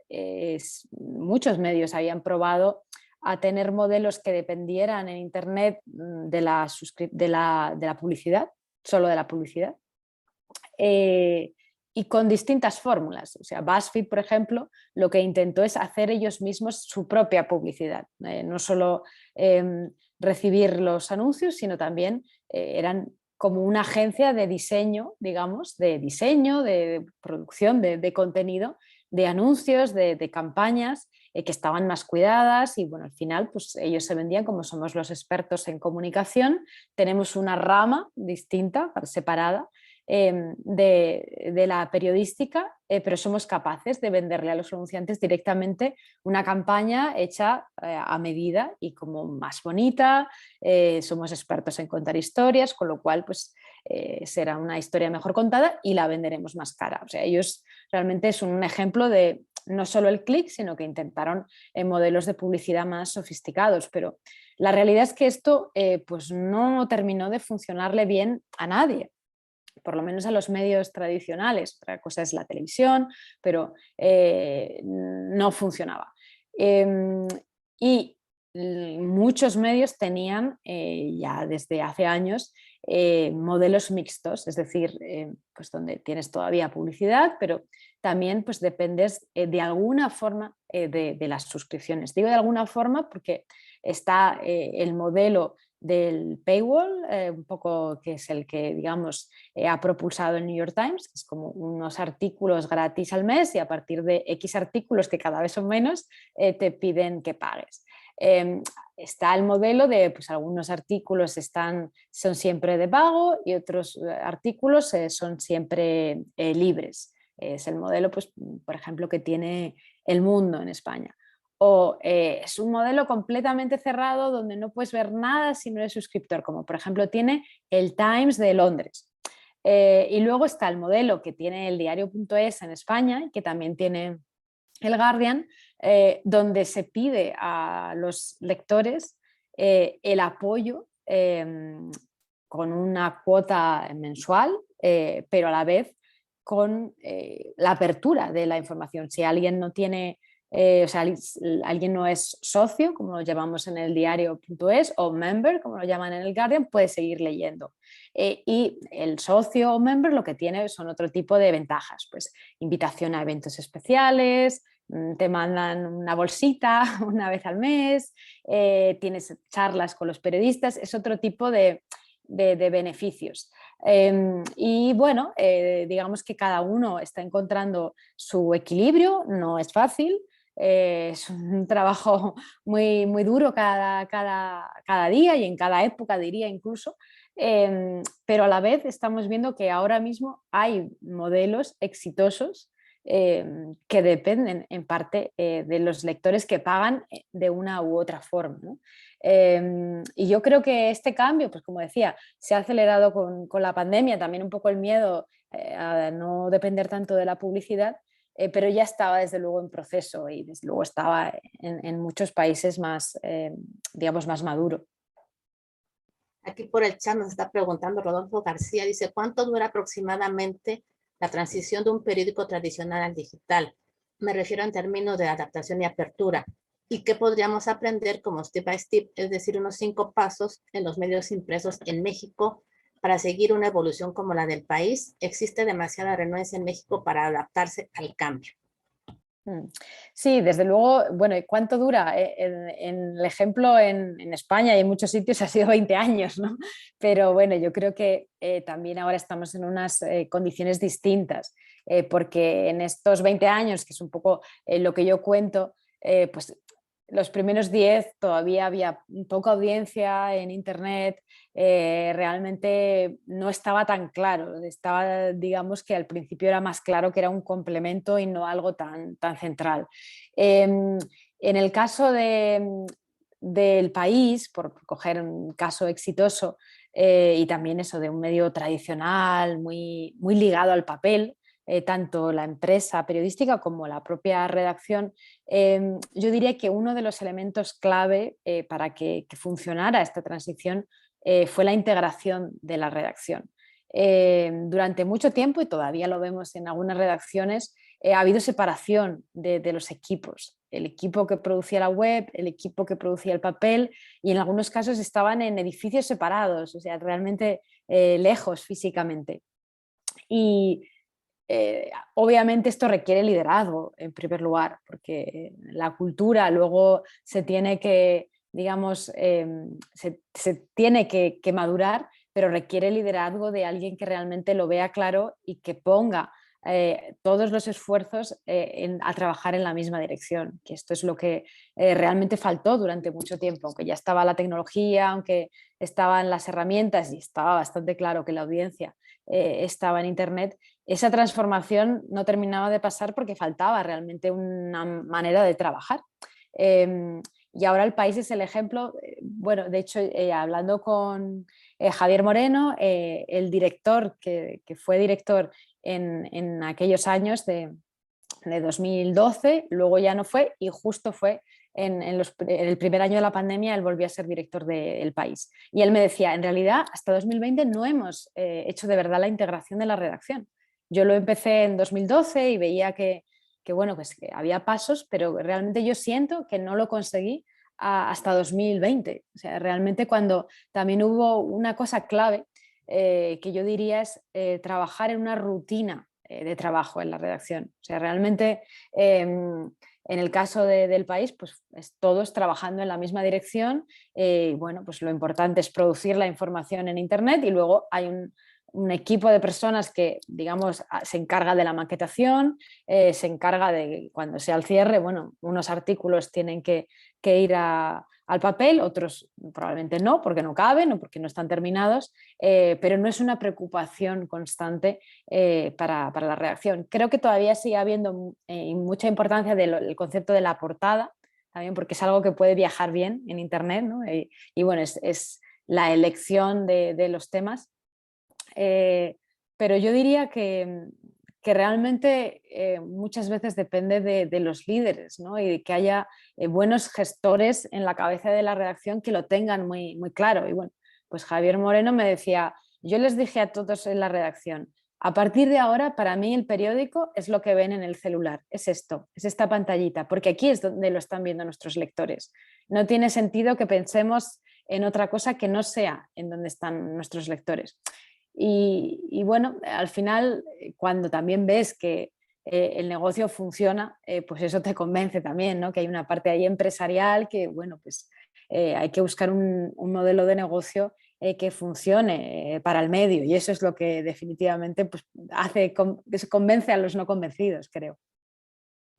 muchos medios habían probado a tener modelos que dependieran en Internet de la publicidad, solo de la publicidad. Y con distintas fórmulas. O sea, BuzzFeed, por ejemplo, lo que intentó es hacer ellos mismos su propia publicidad. No solo recibir los anuncios, sino también eran como una agencia de diseño, digamos, de producción, de contenido, de anuncios, de campañas que estaban más cuidadas y bueno, al final pues ellos se vendían como somos los expertos en comunicación, tenemos una rama distinta, separada, de la periodística, pero somos capaces de venderle a los anunciantes directamente una campaña hecha a medida y como más bonita, somos expertos en contar historias, con lo cual pues será una historia mejor contada y la venderemos más cara. O sea, ellos realmente son un ejemplo de no solo el clic, sino que intentaron modelos de publicidad más sofisticados, pero la realidad es que esto pues no terminó de funcionarle bien a nadie, por lo menos a los medios tradicionales. Otra cosa es la televisión, pero no funcionaba. Y muchos medios tenían ya desde hace años modelos mixtos, es decir, pues donde tienes todavía publicidad, pero también pues dependes de alguna forma de las suscripciones. Digo de alguna forma porque está el modelo del paywall, un poco que es el que, digamos, ha propulsado el New York Times, que es como unos artículos gratis al mes y a partir de X artículos, que cada vez son menos, te piden que pagues. Está el modelo de pues, algunos artículos son siempre de pago y otros artículos son siempre libres. Es el modelo, pues, por ejemplo, que tiene El Mundo en España. O es un modelo completamente cerrado donde no puedes ver nada si no eres suscriptor, como por ejemplo tiene el Times de Londres. Y luego está el modelo que tiene el diario.es en España, que también tiene el Guardian, donde se pide a los lectores el apoyo con una cuota mensual, pero a la vez con la apertura de la información. Si alguien no tiene, o sea, alguien no es socio, como lo llamamos en el diario.es, o member, como lo llaman en el Guardian, puede seguir leyendo. Y el socio o member lo que tiene son otro tipo de ventajas, pues invitación a eventos especiales, te mandan una bolsita una vez al mes, tienes charlas con los periodistas, es otro tipo de beneficios. Y bueno, digamos que cada uno está encontrando su equilibrio, no es fácil, es un trabajo muy, muy duro cada día y en cada época diría incluso, pero a la vez estamos viendo que ahora mismo hay modelos exitosos que dependen en parte de los lectores que pagan de una u otra forma, ¿no? Y yo creo que este cambio, pues como decía, se ha acelerado con la pandemia, también un poco el miedo a no depender tanto de la publicidad, pero ya estaba desde luego en proceso y desde luego estaba en muchos países más, digamos, más maduro. Aquí por el chat nos está preguntando Rodolfo García, dice, ¿cuánto dura aproximadamente la transición de un periódico tradicional al digital? Me refiero en términos de adaptación y apertura. ¿Y qué podríamos aprender como step by step, es decir, unos 5 pasos en los medios impresos en México para seguir una evolución como la del país? Existe demasiada renuencia en México para adaptarse al cambio. Sí, desde luego, bueno, ¿y cuánto dura? En el ejemplo en España y en muchos sitios ha sido 20 años, ¿no? Pero bueno, yo creo que también ahora estamos en unas condiciones distintas, porque en estos 20 años, que es un poco lo que yo cuento, pues los primeros 10 todavía había poca audiencia en Internet, realmente no estaba tan claro, estaba, digamos que al principio era más claro que era un complemento y no algo tan central. En el caso del país, por coger un caso exitoso, y también eso de un medio tradicional, muy, muy ligado al papel, tanto la empresa periodística como la propia redacción, yo diría que uno de los elementos clave para que funcionara esta transición fue la integración de la redacción. Durante mucho tiempo, y todavía lo vemos en algunas redacciones, ha habido separación de los equipos. El equipo que producía la web, el equipo que producía el papel, y en algunos casos estaban en edificios separados, o sea, realmente lejos físicamente. Y obviamente esto requiere liderazgo en primer lugar, porque la cultura luego se tiene que, digamos, se tiene que madurar, pero requiere liderazgo de alguien que realmente lo vea claro y que ponga todos los esfuerzos a trabajar en la misma dirección, que esto es lo que realmente faltó durante mucho tiempo, aunque ya estaba la tecnología, aunque estaban las herramientas y estaba bastante claro que la audiencia estaba en Internet. Esa transformación no terminaba de pasar porque faltaba realmente una manera de trabajar. y ahora El País es el ejemplo. Bueno, de hecho, hablando con Javier Moreno, el director que fue director en aquellos años de 2012, luego ya no fue y justo fue en el primer año de la pandemia, él volvió a ser director del País. Y él me decía, en realidad hasta 2020 no hemos hecho de verdad la integración de la redacción. Yo lo empecé en 2012 y veía bueno, pues que había pasos, pero realmente yo siento que no lo conseguí hasta 2020. O sea, realmente cuando también hubo una cosa clave que yo diría es trabajar en una rutina de trabajo en la redacción. O sea, realmente en el caso del País, pues todos trabajando en la misma dirección. Bueno, pues lo importante es producir la información en Internet y luego hay un equipo de personas que, digamos, se encarga de la maquetación, se encarga de cuando sea el cierre, bueno, unos artículos tienen que ir al papel, otros probablemente no, porque no caben o porque no están terminados, pero no es una preocupación constante para la redacción. Creo que todavía sigue habiendo mucha importancia del concepto de la portada, también porque es algo que puede viajar bien en Internet, ¿no? Y bueno, es la elección de los temas. Pero yo diría que realmente muchas veces depende de los líderes, ¿no? Y de que haya buenos gestores en la cabeza de la redacción que lo tengan muy, muy claro. Y bueno, pues Javier Moreno me decía, yo les dije a todos en la redacción, a partir de ahora para mí el periódico es lo que ven en el celular, es esto, es esta pantallita, porque aquí es donde lo están viendo nuestros lectores. No tiene sentido que pensemos en otra cosa que no sea en donde están nuestros lectores. Y bueno, al final, cuando también ves que el negocio funciona, pues eso te convence también, ¿no? Que hay una parte ahí empresarial que, bueno, pues hay que buscar un modelo de negocio que funcione para el medio y eso es lo que definitivamente pues, hace que se convence a los no convencidos, creo.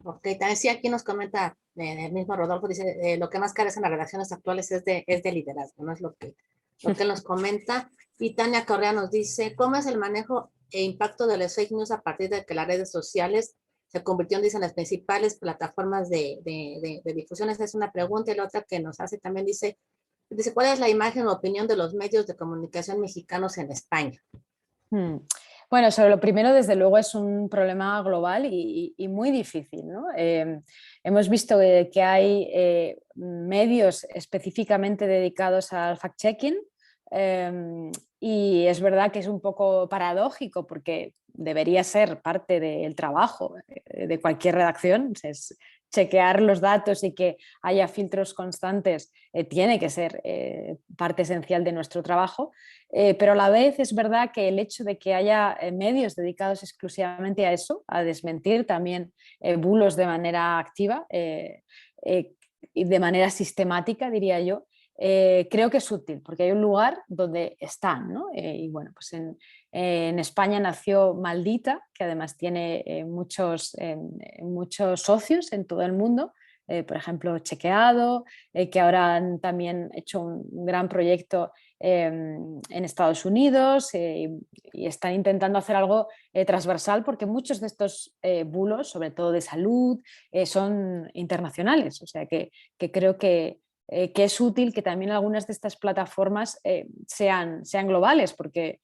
Ok, también sí, aquí nos comenta el mismo Rodolfo, dice, lo que más carece en las relaciones actuales es de liderazgo, ¿no? Es lo que él nos comenta. Y Tania Correa nos dice, ¿cómo es el manejo e impacto de las fake news a partir de que las redes sociales se convirtieron, dicen, en las principales plataformas de difusión? Esa es una pregunta. Y la otra que nos hace también dice, ¿cuál es la imagen o opinión de los medios de comunicación mexicanos en España? Bueno, sobre lo primero, desde luego, es un problema global y muy difícil, ¿no? Hemos visto que hay medios específicamente dedicados al fact-checking y es verdad que es un poco paradójico porque debería ser parte del trabajo de cualquier redacción, es chequear los datos y que haya filtros constantes tiene que ser parte esencial de nuestro trabajo. Pero a la vez es verdad que el hecho de que haya medios dedicados exclusivamente a eso, a desmentir también bulos de manera activa y de manera sistemática, diría yo, creo que es útil porque hay un lugar donde están, ¿no? Y bueno, pues en España nació Maldita, que además tiene muchos socios en todo el mundo. Por ejemplo, Chequeado, que ahora han también hecho un gran proyecto en Estados Unidos y están intentando hacer algo transversal porque muchos de estos bulos, sobre todo de salud, son internacionales. O sea que creo que es útil que también algunas de estas plataformas sean globales porque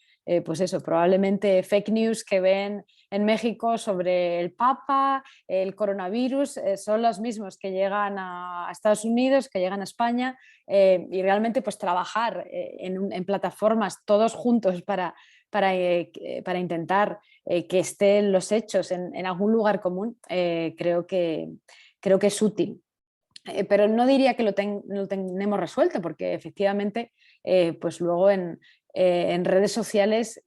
pues eso, probablemente fake news que ven en México sobre el Papa, el coronavirus, son los mismos que llegan a Estados Unidos, que llegan a España y realmente pues trabajar en plataformas todos juntos para intentar que estén los hechos en algún lugar común, creo que es útil. Pero no diría que lo tenemos resuelto, porque efectivamente, pues luego en redes sociales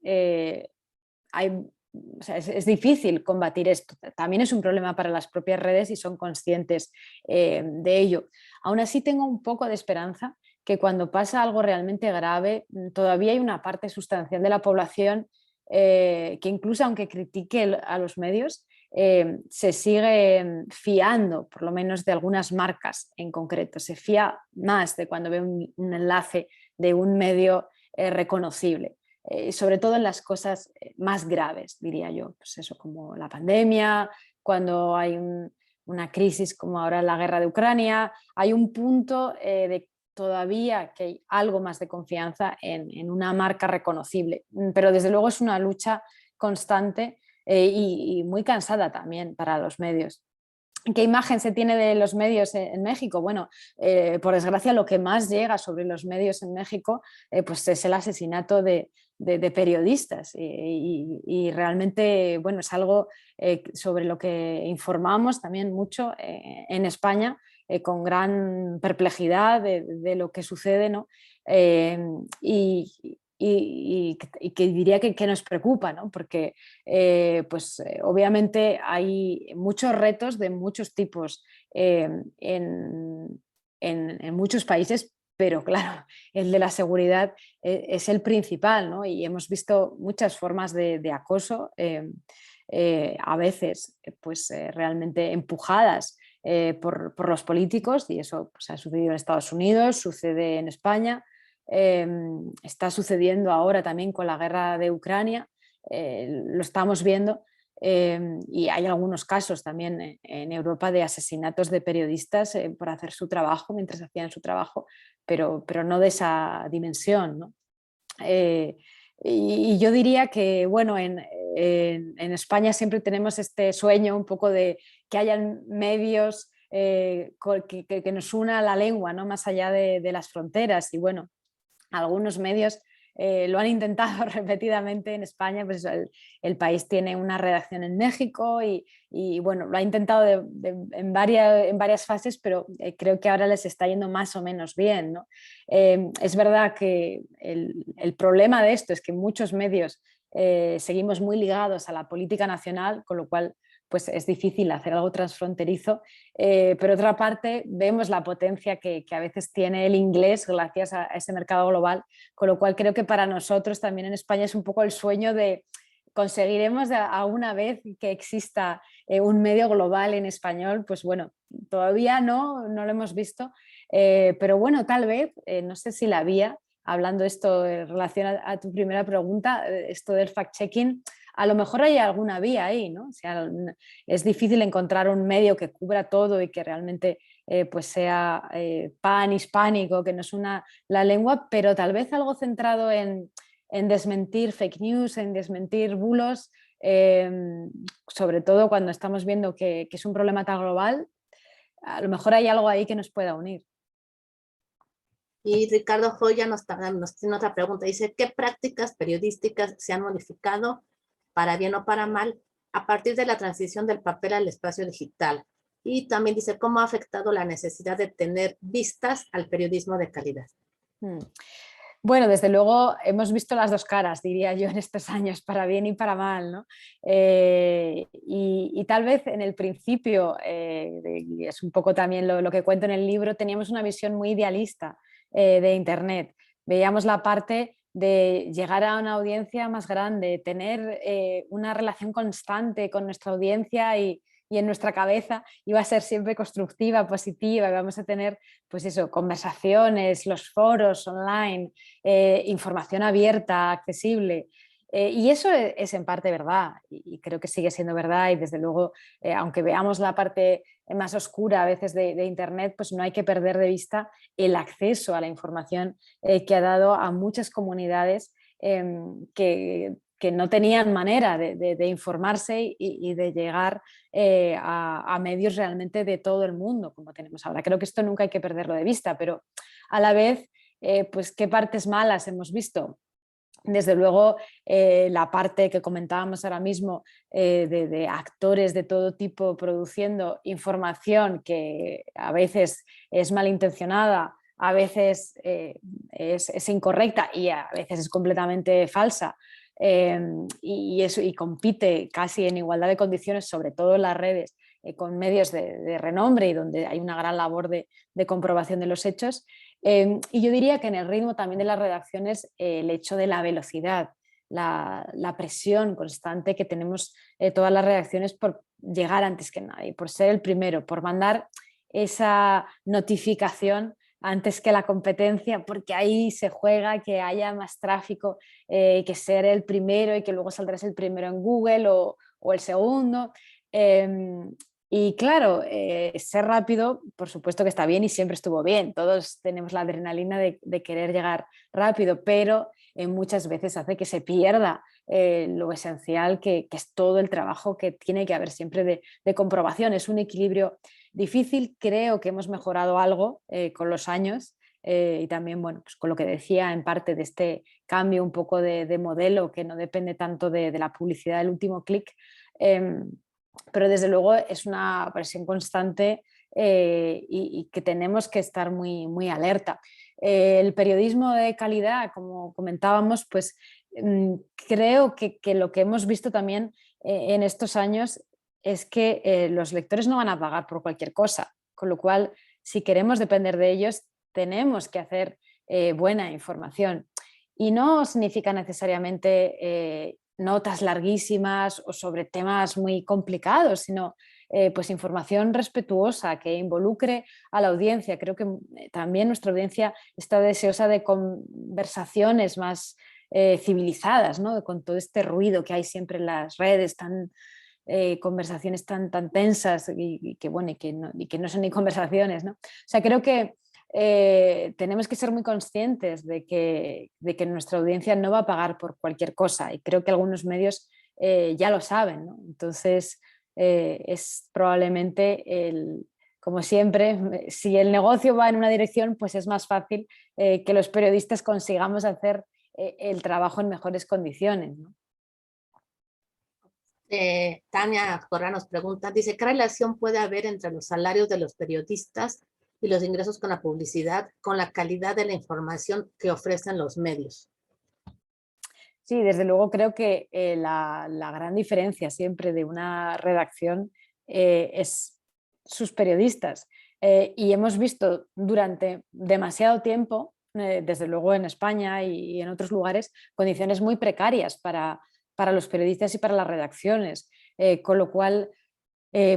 hay, o sea, es difícil combatir esto. También es un problema para las propias redes y son conscientes de ello. Aún así tengo un poco de esperanza que cuando pasa algo realmente grave, todavía hay una parte sustancial de la población que incluso aunque critique a los medios, se sigue fiando por lo menos de algunas marcas en concreto. Se fía más de cuando ve un enlace de un medio reconocible. Sobre todo en las cosas más graves, diría yo, pues eso como la pandemia, cuando hay una crisis como ahora la guerra de Ucrania, hay un punto de todavía que hay algo más de confianza en una marca reconocible, pero desde luego es una lucha constante y muy cansada también para los medios. ¿Qué imagen se tiene de los medios en México? Bueno, por desgracia lo que más llega sobre los medios en México pues es el asesinato de periodistas y realmente bueno, es algo sobre lo que informamos también mucho en España con gran perplejidad de lo que sucede, ¿no? Eh, y que diría que nos preocupa, ¿no? Porque obviamente hay muchos retos de muchos tipos en muchos países, pero claro, el de la seguridad es el principal, ¿no? Y hemos visto muchas formas de acoso, a veces realmente empujadas por los políticos, y eso pues, ha sucedido en Estados Unidos, sucede en España. Está sucediendo ahora también con la guerra de Ucrania, lo estamos viendo y hay algunos casos también en Europa de asesinatos de periodistas por hacer su trabajo mientras hacían su trabajo, pero no de esa dimensión, ¿no? Y yo diría que, bueno, en España siempre tenemos este sueño un poco de que hayan medios que nos una la lengua, ¿no? Más allá de las fronteras. Y bueno, algunos medios lo han intentado repetidamente en España, pues el país tiene una redacción en México y bueno, lo ha intentado en varias fases, pero creo que ahora les está yendo más o menos bien, ¿no? Es verdad que el problema de esto es que muchos medios seguimos muy ligados a la política nacional, con lo cual pues es difícil hacer algo transfronterizo, pero otra parte vemos la potencia que a veces tiene el inglés gracias a ese mercado global, con lo cual creo que para nosotros también en España es un poco el sueño de conseguiremos alguna vez que exista un medio global en español, pues bueno, todavía no lo hemos visto, pero bueno, tal vez, no sé si la había, hablando esto en relación a tu primera pregunta, esto del fact-checking, a lo mejor hay alguna vía ahí, ¿no? O sea, es difícil encontrar un medio que cubra todo y que realmente pues sea pan-hispánico, que nos una la lengua, pero tal vez algo centrado en desmentir fake news, en desmentir bulos, sobre todo cuando estamos viendo que es un problema tan global, a lo mejor hay algo ahí que nos pueda unir. Y Ricardo Joya nos tiene otra pregunta. Dice, ¿qué prácticas periodísticas se han modificado para bien o para mal a partir de la transición del papel al espacio digital? Y también dice, ¿cómo ha afectado la necesidad de tener vistas al periodismo de calidad? Bueno, desde luego hemos visto las dos caras, diría yo, en estos años, para bien y para mal, ¿no? Y tal vez en el principio, y es un poco también lo que cuento en el libro, teníamos una visión muy idealista de Internet. Veíamos la parte de llegar a una audiencia más grande, tener una relación constante con nuestra audiencia y en nuestra cabeza iba a ser siempre constructiva, positiva, y vamos a tener pues eso, conversaciones, los foros online, información abierta, accesible. Y eso es en parte verdad y creo que sigue siendo verdad y desde luego, aunque veamos la parte más oscura a veces de Internet, pues no hay que perder de vista el acceso a la información que ha dado a muchas comunidades que no tenían manera de informarse y de llegar a medios realmente de todo el mundo como tenemos ahora. Creo que esto nunca hay que perderlo de vista, pero a la vez, pues qué partes malas hemos visto. Desde luego, la parte que comentábamos ahora mismo de actores de todo tipo produciendo información que a veces es malintencionada, a veces es incorrecta y a veces es completamente falsa. Y compite casi en igualdad de condiciones, sobre todo en las redes, con medios de renombre y donde hay una gran labor de comprobación de los hechos. Y yo diría que en el ritmo también de las redacciones, el hecho de la velocidad, la presión constante que tenemos todas las redacciones por llegar antes que nadie, por ser el primero, por mandar esa notificación antes que la competencia, porque ahí se juega que haya más tráfico, que ser el primero y que luego saldrás el primero en Google o el segundo. Y claro, ser rápido, por supuesto que está bien y siempre estuvo bien. Todos tenemos la adrenalina de querer llegar rápido, pero muchas veces hace que se pierda lo esencial que es todo el trabajo que tiene que haber siempre de comprobación. Es un equilibrio difícil. Creo que hemos mejorado algo con los años. Y también, bueno, pues con lo que decía en parte de este cambio un poco de modelo que no depende tanto de la publicidad del último clic, pero desde luego es una presión constante y que tenemos que estar muy, muy alerta. El periodismo de calidad, como comentábamos, pues creo que lo que hemos visto también en estos años es que los lectores no van a pagar por cualquier cosa, con lo cual si queremos depender de ellos tenemos que hacer buena información. Y no significa necesariamente notas larguísimas o sobre temas muy complicados, sino pues información respetuosa que involucre a la audiencia. Creo que también nuestra audiencia está deseosa de conversaciones más civilizadas, ¿no? Con todo este ruido que hay siempre en las redes, conversaciones tan tensas y que, bueno, y que no son ni conversaciones, ¿no? O sea, creo que tenemos que ser muy conscientes de que nuestra audiencia no va a pagar por cualquier cosa y creo que algunos medios ya lo saben, ¿no? Entonces es probablemente como siempre, si el negocio va en una dirección, pues es más fácil que los periodistas consigamos hacer el trabajo en mejores condiciones, ¿no? Tania Correa nos pregunta, dice, ¿qué relación puede haber entre los salarios de los periodistas y los ingresos con la publicidad, con la calidad de la información que ofrecen los medios? Sí, desde luego creo que la gran diferencia siempre de una redacción es sus periodistas. Y hemos visto durante demasiado tiempo, desde luego en España y en otros lugares, condiciones muy precarias para los periodistas y para las redacciones, con lo cual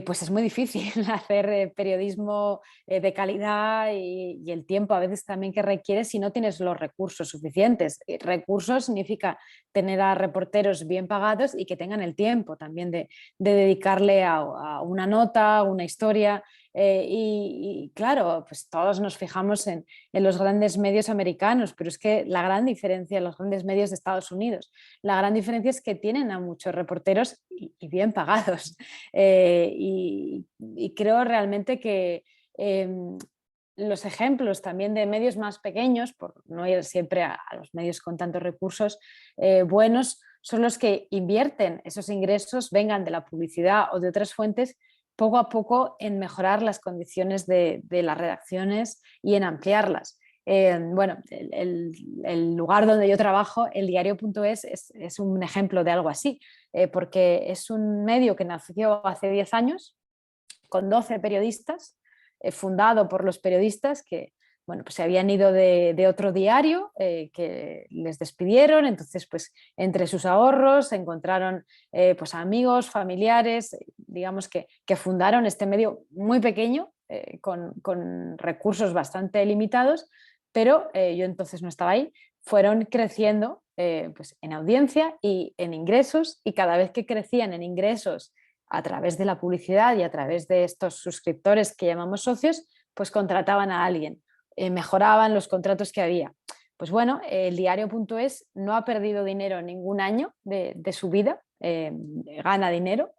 pues es muy difícil hacer periodismo de calidad y el tiempo a veces también que requiere si no tienes los recursos suficientes. Recursos significa tener a reporteros bien pagados y que tengan el tiempo también de dedicarle a una nota, a una historia. Y claro, pues todos nos fijamos en los grandes medios americanos, pero es que la gran diferencia en los grandes medios de Estados Unidos, la gran diferencia es que tienen a muchos reporteros y bien pagados. Y creo realmente que los ejemplos también de medios más pequeños, por no ir siempre a los medios con tantos recursos buenos, son los que invierten esos ingresos, vengan de la publicidad o de otras fuentes, poco a poco en mejorar las condiciones de las redacciones y en ampliarlas. Bueno, el lugar donde yo trabajo, el diario.es, es un ejemplo de algo así, porque es un medio que nació hace 10 años con 12 periodistas, fundado por los periodistas que bueno, pues se habían ido de otro diario que les despidieron, entonces pues entre sus ahorros encontraron pues amigos, familiares, digamos que fundaron este medio muy pequeño con recursos bastante limitados, pero yo entonces no estaba ahí, fueron creciendo pues en audiencia y en ingresos y cada vez que crecían en ingresos a través de la publicidad y a través de estos suscriptores que llamamos socios, pues contrataban a alguien, mejoraban los contratos que había. Pues bueno, el diario.es no ha perdido dinero ningún año de su vida, gana dinero,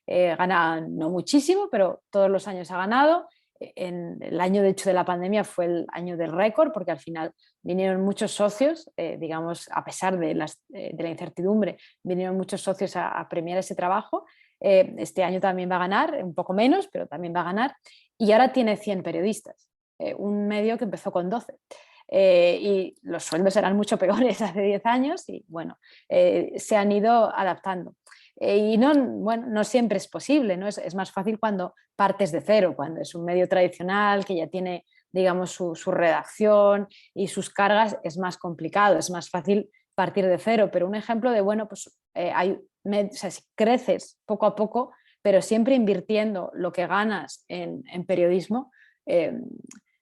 gana no muchísimo, pero todos los años ha ganado. En el año de hecho de la pandemia fue el año del récord porque al final vinieron muchos socios, digamos, a pesar de la incertidumbre, vinieron muchos socios a premiar ese trabajo. Este año también va a ganar, un poco menos, pero también va a ganar. Y ahora tiene 100 periodistas, un medio que empezó con 12. Y los sueldos eran mucho peores hace 10 años y bueno, se han ido adaptando. Y no, bueno, no siempre es posible, ¿no? Es más fácil cuando partes de cero, cuando es un medio tradicional que ya tiene, digamos, su redacción y sus cargas, es más complicado, es más fácil partir de cero, pero un ejemplo de, bueno, pues o sea, si creces poco a poco, pero siempre invirtiendo lo que ganas en periodismo,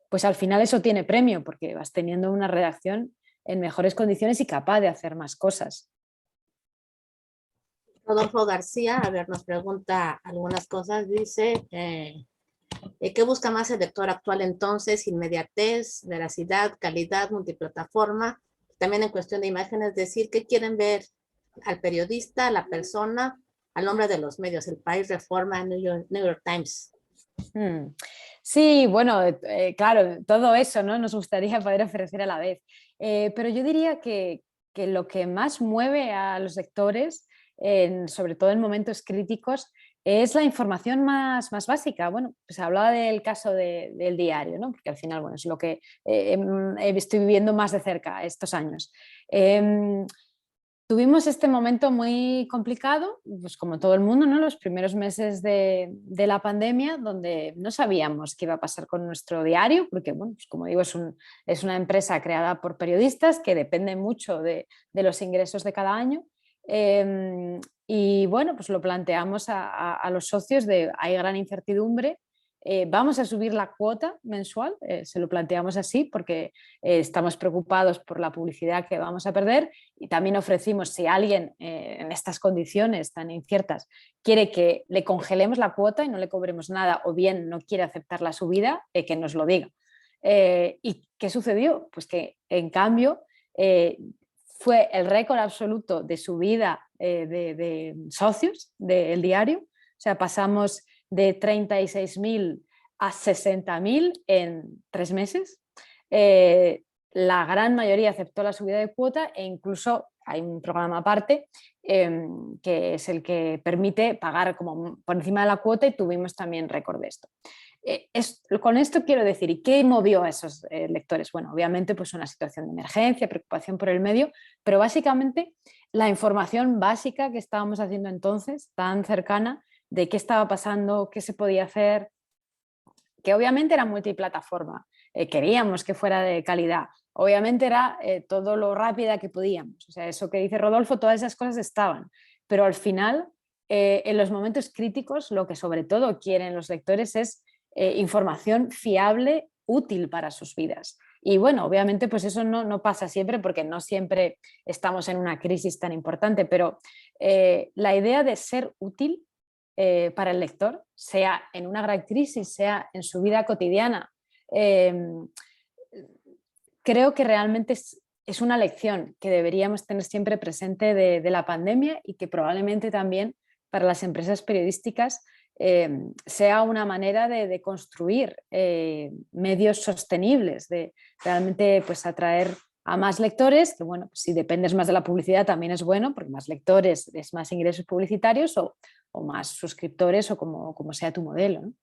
pues al final eso tiene premio, porque vas teniendo una redacción en mejores condiciones y capaz de hacer más cosas. Rodolfo García, a ver, nos pregunta algunas cosas. Dice, ¿qué busca más el lector actual entonces? Inmediatez, veracidad, calidad, multiplataforma. También en cuestión de imágenes, decir, ¿qué quieren ver? Al periodista, a la persona, al hombre de los medios, El País, Reforma, New York Times. Sí, bueno, claro, todo eso, ¿no? Nos gustaría poder ofrecer a la vez. Pero yo diría que lo que más mueve a los lectores, sobre todo en momentos críticos, es la información más básica. Bueno, pues hablaba del caso del diario, ¿no? Porque al final, bueno, es lo que estoy viviendo más de cerca estos años. Tuvimos este momento muy complicado, pues como todo el mundo, ¿no? Los primeros meses de la pandemia, donde no sabíamos qué iba a pasar con nuestro diario, porque, bueno, pues como digo, es una empresa creada por periodistas que depende mucho de los ingresos de cada año. Y bueno, pues lo planteamos a los socios de hay gran incertidumbre. Vamos a subir la cuota mensual, se lo planteamos así porque estamos preocupados por la publicidad que vamos a perder, y también ofrecimos, si alguien en estas condiciones tan inciertas quiere que le congelemos la cuota y no le cobremos nada, o bien no quiere aceptar la subida, que nos lo diga. ¿Y qué sucedió? Pues que en cambio fue el récord absoluto de subida de socios del diario. O sea, pasamos de 36.000 a 60.000 en 3 meses. La gran mayoría aceptó la subida de cuota, e incluso hay un programa aparte que es el que permite pagar como por encima de la cuota, y tuvimos también récord de esto. Con esto quiero decir, ¿y qué movió a esos lectores? Bueno, obviamente pues una situación de emergencia, preocupación por el medio, pero básicamente la información básica que estábamos haciendo entonces, tan cercana, de qué estaba pasando, qué se podía hacer, que obviamente era multiplataforma, queríamos que fuera de calidad, obviamente era todo lo rápida que podíamos, o sea, eso que dice Rodolfo, todas esas cosas estaban, pero al final, en los momentos críticos, lo que sobre todo quieren los lectores es información fiable, útil para sus vidas. Y bueno, obviamente pues eso no pasa siempre, porque no siempre estamos en una crisis tan importante, pero la idea de ser útil para el lector, sea en una gran crisis, sea en su vida cotidiana, creo que realmente es una lección que deberíamos tener siempre presente de la pandemia, y que probablemente también para las empresas periodísticas sea una manera de construir medios sostenibles, de realmente pues, atraer a más lectores, que bueno, pues si dependes más de la publicidad también es bueno, porque más lectores es más ingresos publicitarios, o más suscriptores, o como sea tu modelo, ¿no?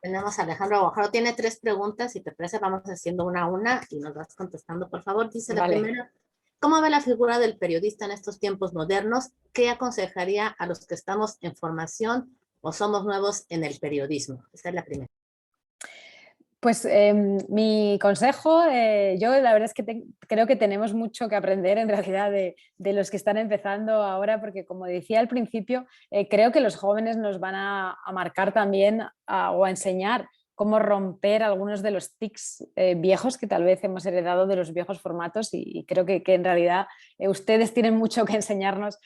Tenemos a Alejandro Guajardo, tiene 3 preguntas, si te parece vamos haciendo una a una y nos vas contestando, por favor. Dice la primera, ¿cómo ve la figura del periodista en estos tiempos modernos? ¿Qué aconsejaría a los que estamos en formación o somos nuevos en el periodismo? Esa es la primera. Pues mi consejo, yo la verdad es que creo que tenemos mucho que aprender en realidad de los que están empezando ahora, porque como decía al principio, creo que los jóvenes nos van a marcar también o a enseñar cómo romper algunos de los tics viejos que tal vez hemos heredado de los viejos formatos, y creo que en realidad ustedes tienen mucho que enseñarnos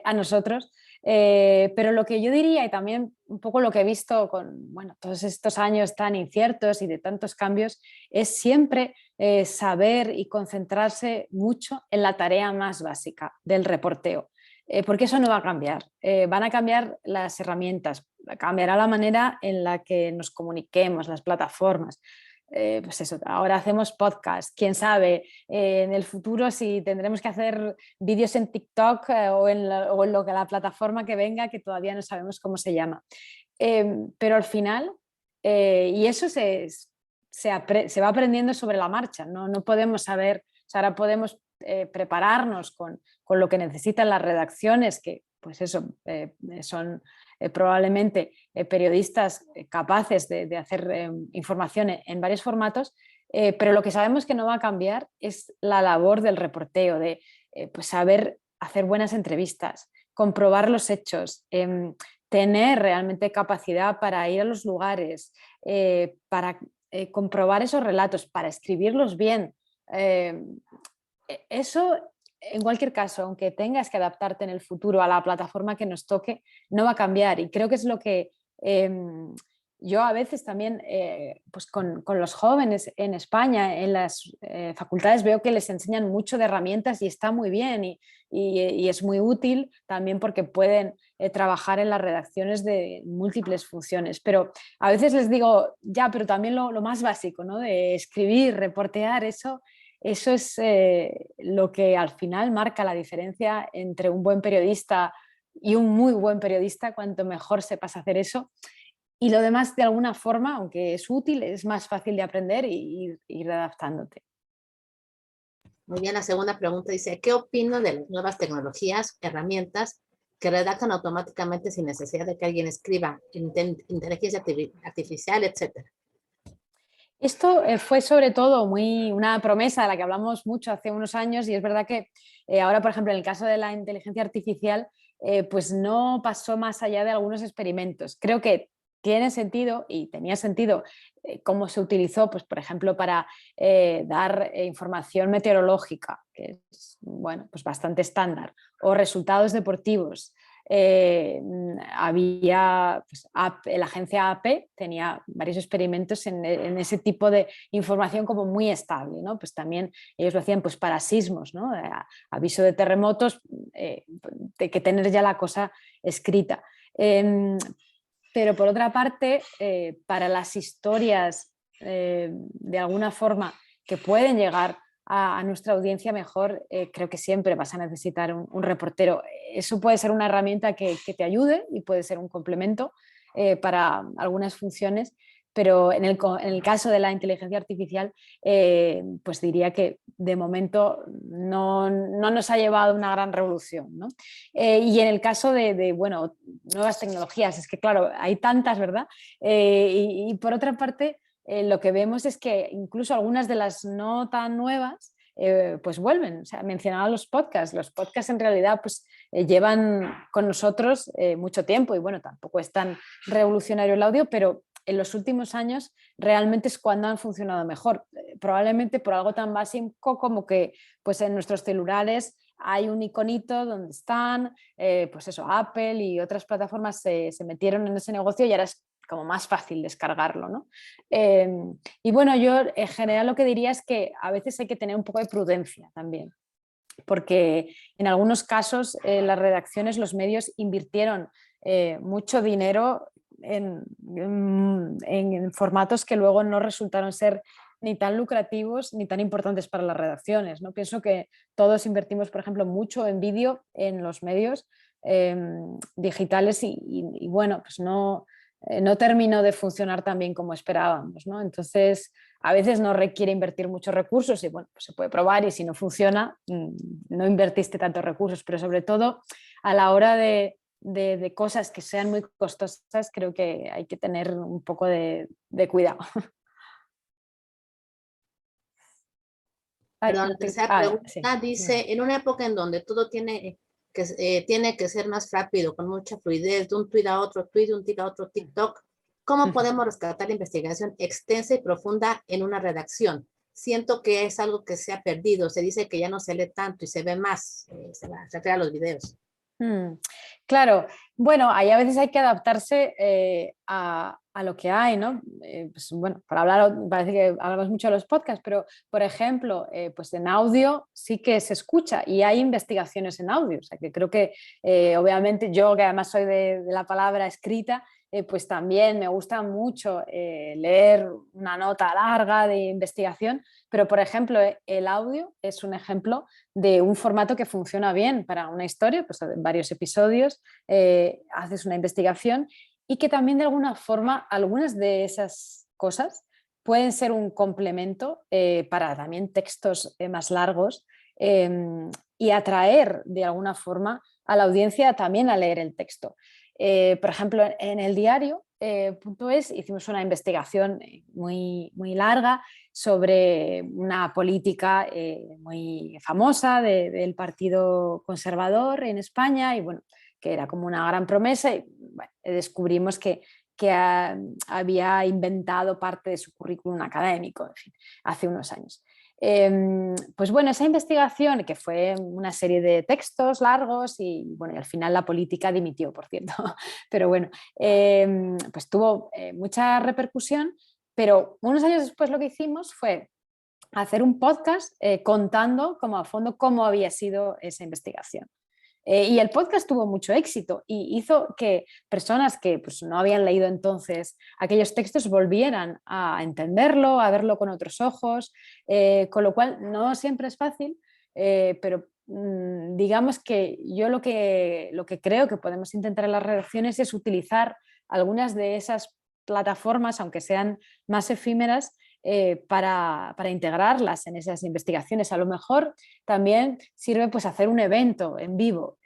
a nosotros. Pero lo que yo diría, y también un poco lo que he visto con bueno, todos estos años tan inciertos y de tantos cambios, es siempre saber y concentrarse mucho en la tarea más básica del reporteo, porque eso no va a cambiar. Van a cambiar las herramientas, cambiará la manera en la que nos comuniquemos, las plataformas. Pues eso, ahora hacemos podcast, quién sabe en el futuro si tendremos que hacer vídeos en TikTok o en la plataforma que venga, que todavía no sabemos cómo se llama. Pero al final, y eso se va aprendiendo sobre la marcha, no podemos saber, o sea, ahora podemos prepararnos con lo que necesitan las redacciones, que pues eso, son probablemente periodistas capaces de hacer información en varios formatos, pero lo que sabemos que no va a cambiar es la labor del reporteo, de pues saber hacer buenas entrevistas, comprobar los hechos, tener realmente capacidad para ir a los lugares, para comprobar esos relatos, para escribirlos bien. Eso en cualquier caso, aunque tengas que adaptarte en el futuro a la plataforma que nos toque, no va a cambiar. Y creo que es lo que yo a veces también, pues con los jóvenes en España, en las facultades, veo que les enseñan mucho de herramientas y está muy bien y es muy útil también porque pueden trabajar en las redacciones de múltiples funciones. Pero a veces les digo, ya, pero también lo más básico, ¿no? De escribir, reportear, eso es lo que al final marca la diferencia entre un buen periodista y un muy buen periodista. Cuanto mejor sepas hacer eso, y lo demás, de alguna forma, aunque es útil, es más fácil de aprender y ir adaptándote. Muy bien, la segunda pregunta dice, ¿qué opino de las nuevas tecnologías, herramientas que redactan automáticamente sin necesidad de que alguien escriba, inteligencia artificial, etcétera? Esto fue sobre todo una promesa de la que hablamos mucho hace unos años y es verdad que ahora, por ejemplo, en el caso de la inteligencia artificial, pues no pasó más allá de algunos experimentos. Creo que tiene sentido y tenía sentido cómo se utilizó, pues, por ejemplo, para dar información meteorológica, que es bueno, pues bastante estándar, o resultados deportivos. Había pues, la agencia AP tenía varios experimentos en ese tipo de información como muy estable, ¿no? Pues también ellos lo hacían pues, para sismos, ¿no? Aviso de terremotos, de que tener ya la cosa escrita. Pero por otra parte, para las historias de alguna forma que pueden llegar a nuestra audiencia mejor, creo que siempre vas a necesitar un reportero. Eso puede ser una herramienta que te ayude y puede ser un complemento para algunas funciones, pero en el caso de la inteligencia artificial, pues diría que de momento no nos ha llevado una gran revolución, ¿no? Y en el caso bueno, nuevas tecnologías, es que claro, hay tantas, ¿verdad? Y por otra parte, lo que vemos es que incluso algunas de las no tan nuevas pues vuelven. O sea, mencionaba los podcasts. Los podcasts en realidad pues, llevan con nosotros mucho tiempo y bueno, tampoco es tan revolucionario el audio, pero en los últimos años realmente es cuando han funcionado mejor. Probablemente por algo tan básico como que pues, en nuestros celulares hay un iconito donde están, pues eso, Apple y otras plataformas se metieron en ese negocio y ahora es como más fácil descargarlo, ¿no? Y bueno, yo en general lo que diría es que a veces hay que tener un poco de prudencia también, porque en algunos casos las redacciones, los medios invirtieron mucho dinero en formatos que luego no resultaron ser ni tan lucrativos ni tan importantes para las redacciones, ¿no? Pienso que todos invertimos, por ejemplo, mucho en vídeo en los medios digitales y bueno, pues no terminó de funcionar tan bien como esperábamos, ¿no? Entonces, a veces no requiere invertir muchos recursos y bueno, pues se puede probar y si no funciona, no invertiste tantos recursos, pero sobre todo a la hora de cosas que sean muy costosas, creo que hay que tener un poco de cuidado. Ay, Perdón, no la te- tercera sí. pregunta dice, en una época en donde todo tiene que ser más rápido, con mucha fluidez, de un tweet a otro tweet, de un tic a otro TikTok, ¿cómo podemos rescatar la investigación extensa y profunda en una redacción? Siento que es algo que se ha perdido, se dice que ya no se lee tanto y se ve más, se crean los videos. Claro, bueno, ahí a veces hay que adaptarse a lo que hay, ¿no? Pues, bueno, para hablar, parece que hablamos mucho de los podcasts, pero por ejemplo, pues en audio sí que se escucha y hay investigaciones en audio, o sea que creo que obviamente yo que además soy de la palabra escrita, pues también me gusta mucho leer una nota larga de investigación, pero por ejemplo el audio es un ejemplo de un formato que funciona bien para una historia, pues en varios episodios, haces una investigación y que también de alguna forma algunas de esas cosas pueden ser un complemento para también textos más largos y atraer de alguna forma a la audiencia también a leer el texto. Por ejemplo, en el diario .es hicimos una investigación muy larga sobre una política muy famosa del Partido Conservador en España y bueno, que era como una gran promesa y bueno, descubrimos que había inventado parte de su currículum académico, en fin, hace unos años. Pues bueno, esa investigación, que fue una serie de textos largos y bueno, y al final la política dimitió, por cierto, pero bueno, pues tuvo mucha repercusión, pero unos años después lo que hicimos fue hacer un podcast contando como a fondo cómo había sido esa investigación. Y el podcast tuvo mucho éxito y hizo que personas que pues, no habían leído entonces aquellos textos volvieran a entenderlo, a verlo con otros ojos, con lo cual no siempre es fácil, pero digamos que yo lo que creo que podemos intentar en las redacciones es utilizar algunas de esas plataformas, aunque sean más efímeras, para integrarlas en esas investigaciones. A lo mejor también sirve pues hacer un evento en vivo.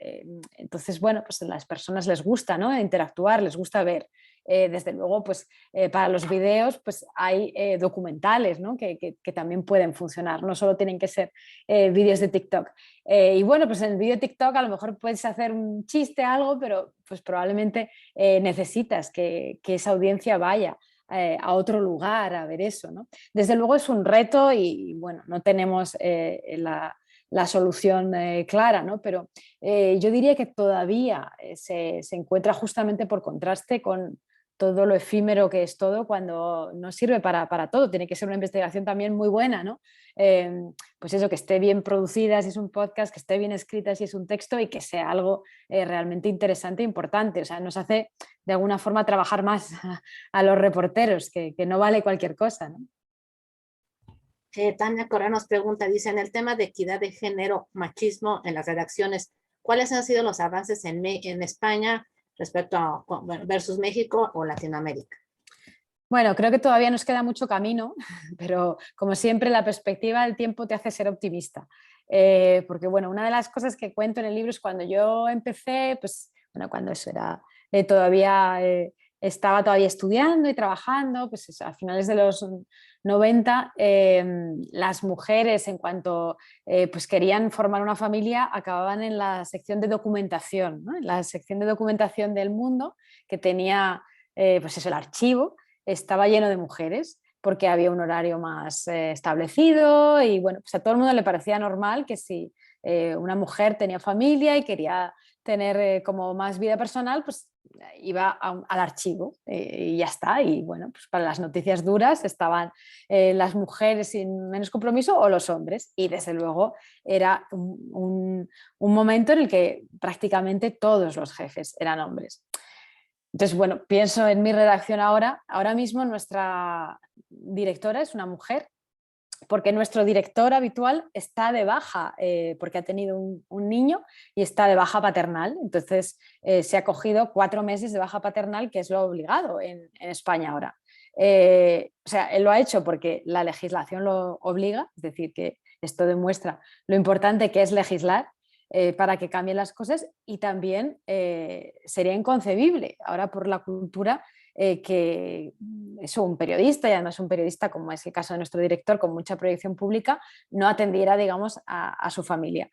Entonces, bueno, pues a las personas les gusta, ¿no?, interactuar, les gusta ver. Desde luego, pues para los videos pues hay documentales, ¿no?, que también pueden funcionar, no solo tienen que ser vídeos de TikTok. Y bueno, pues en el vídeo de TikTok a lo mejor puedes hacer un chiste, algo, pero pues probablemente necesitas que esa audiencia vaya a otro lugar a ver eso, ¿no? Desde luego es un reto y bueno, no tenemos la solución clara, ¿no? Pero yo diría que todavía se encuentra justamente por contraste con todo lo efímero que es todo cuando no sirve para todo. Tiene que ser una investigación también muy buena, ¿no? Eh, pues eso, que esté bien producida si es un podcast, que esté bien escrita si es un texto y que sea algo realmente interesante e importante. O sea, nos hace de alguna forma trabajar más a los reporteros, que no vale cualquier cosa, ¿no? Tania Correa nos pregunta, dice, en el tema de equidad de género, machismo en las redacciones, ¿cuáles han sido los avances en España respecto a bueno, versus México o Latinoamérica? Bueno, creo que todavía nos queda mucho camino, pero como siempre la perspectiva del tiempo te hace ser optimista. Porque bueno, una de las cosas que cuento en el libro es cuando yo empecé, pues bueno, cuando eso era todavía, estaba todavía estudiando y trabajando, pues eso, a finales de los 90, las mujeres en cuanto pues querían formar una familia acababan en la sección de documentación, ¿no?, en la sección de documentación del Mundo, que tenía pues eso, el archivo estaba lleno de mujeres porque había un horario más establecido y bueno, pues a todo el mundo le parecía normal que si una mujer tenía familia y quería tener como más vida personal, pues iba al archivo y ya está. Y bueno, pues para las noticias duras estaban las mujeres sin menos compromiso o los hombres. Y desde luego era un momento en el que prácticamente todos los jefes eran hombres. Entonces, bueno, pienso en mi redacción ahora. Ahora mismo nuestra directora es una mujer, porque nuestro director habitual está de baja, porque ha tenido un niño y está de baja paternal. Entonces, se ha cogido 4 meses de baja paternal, que es lo obligado en España ahora. O sea, él lo ha hecho porque la legislación lo obliga, es decir, que esto demuestra lo importante que es legislar para que cambien las cosas, y también sería inconcebible ahora por la cultura que es un periodista, y además un periodista, como es el caso de nuestro director, con mucha proyección pública, no atendiera, digamos, a su familia.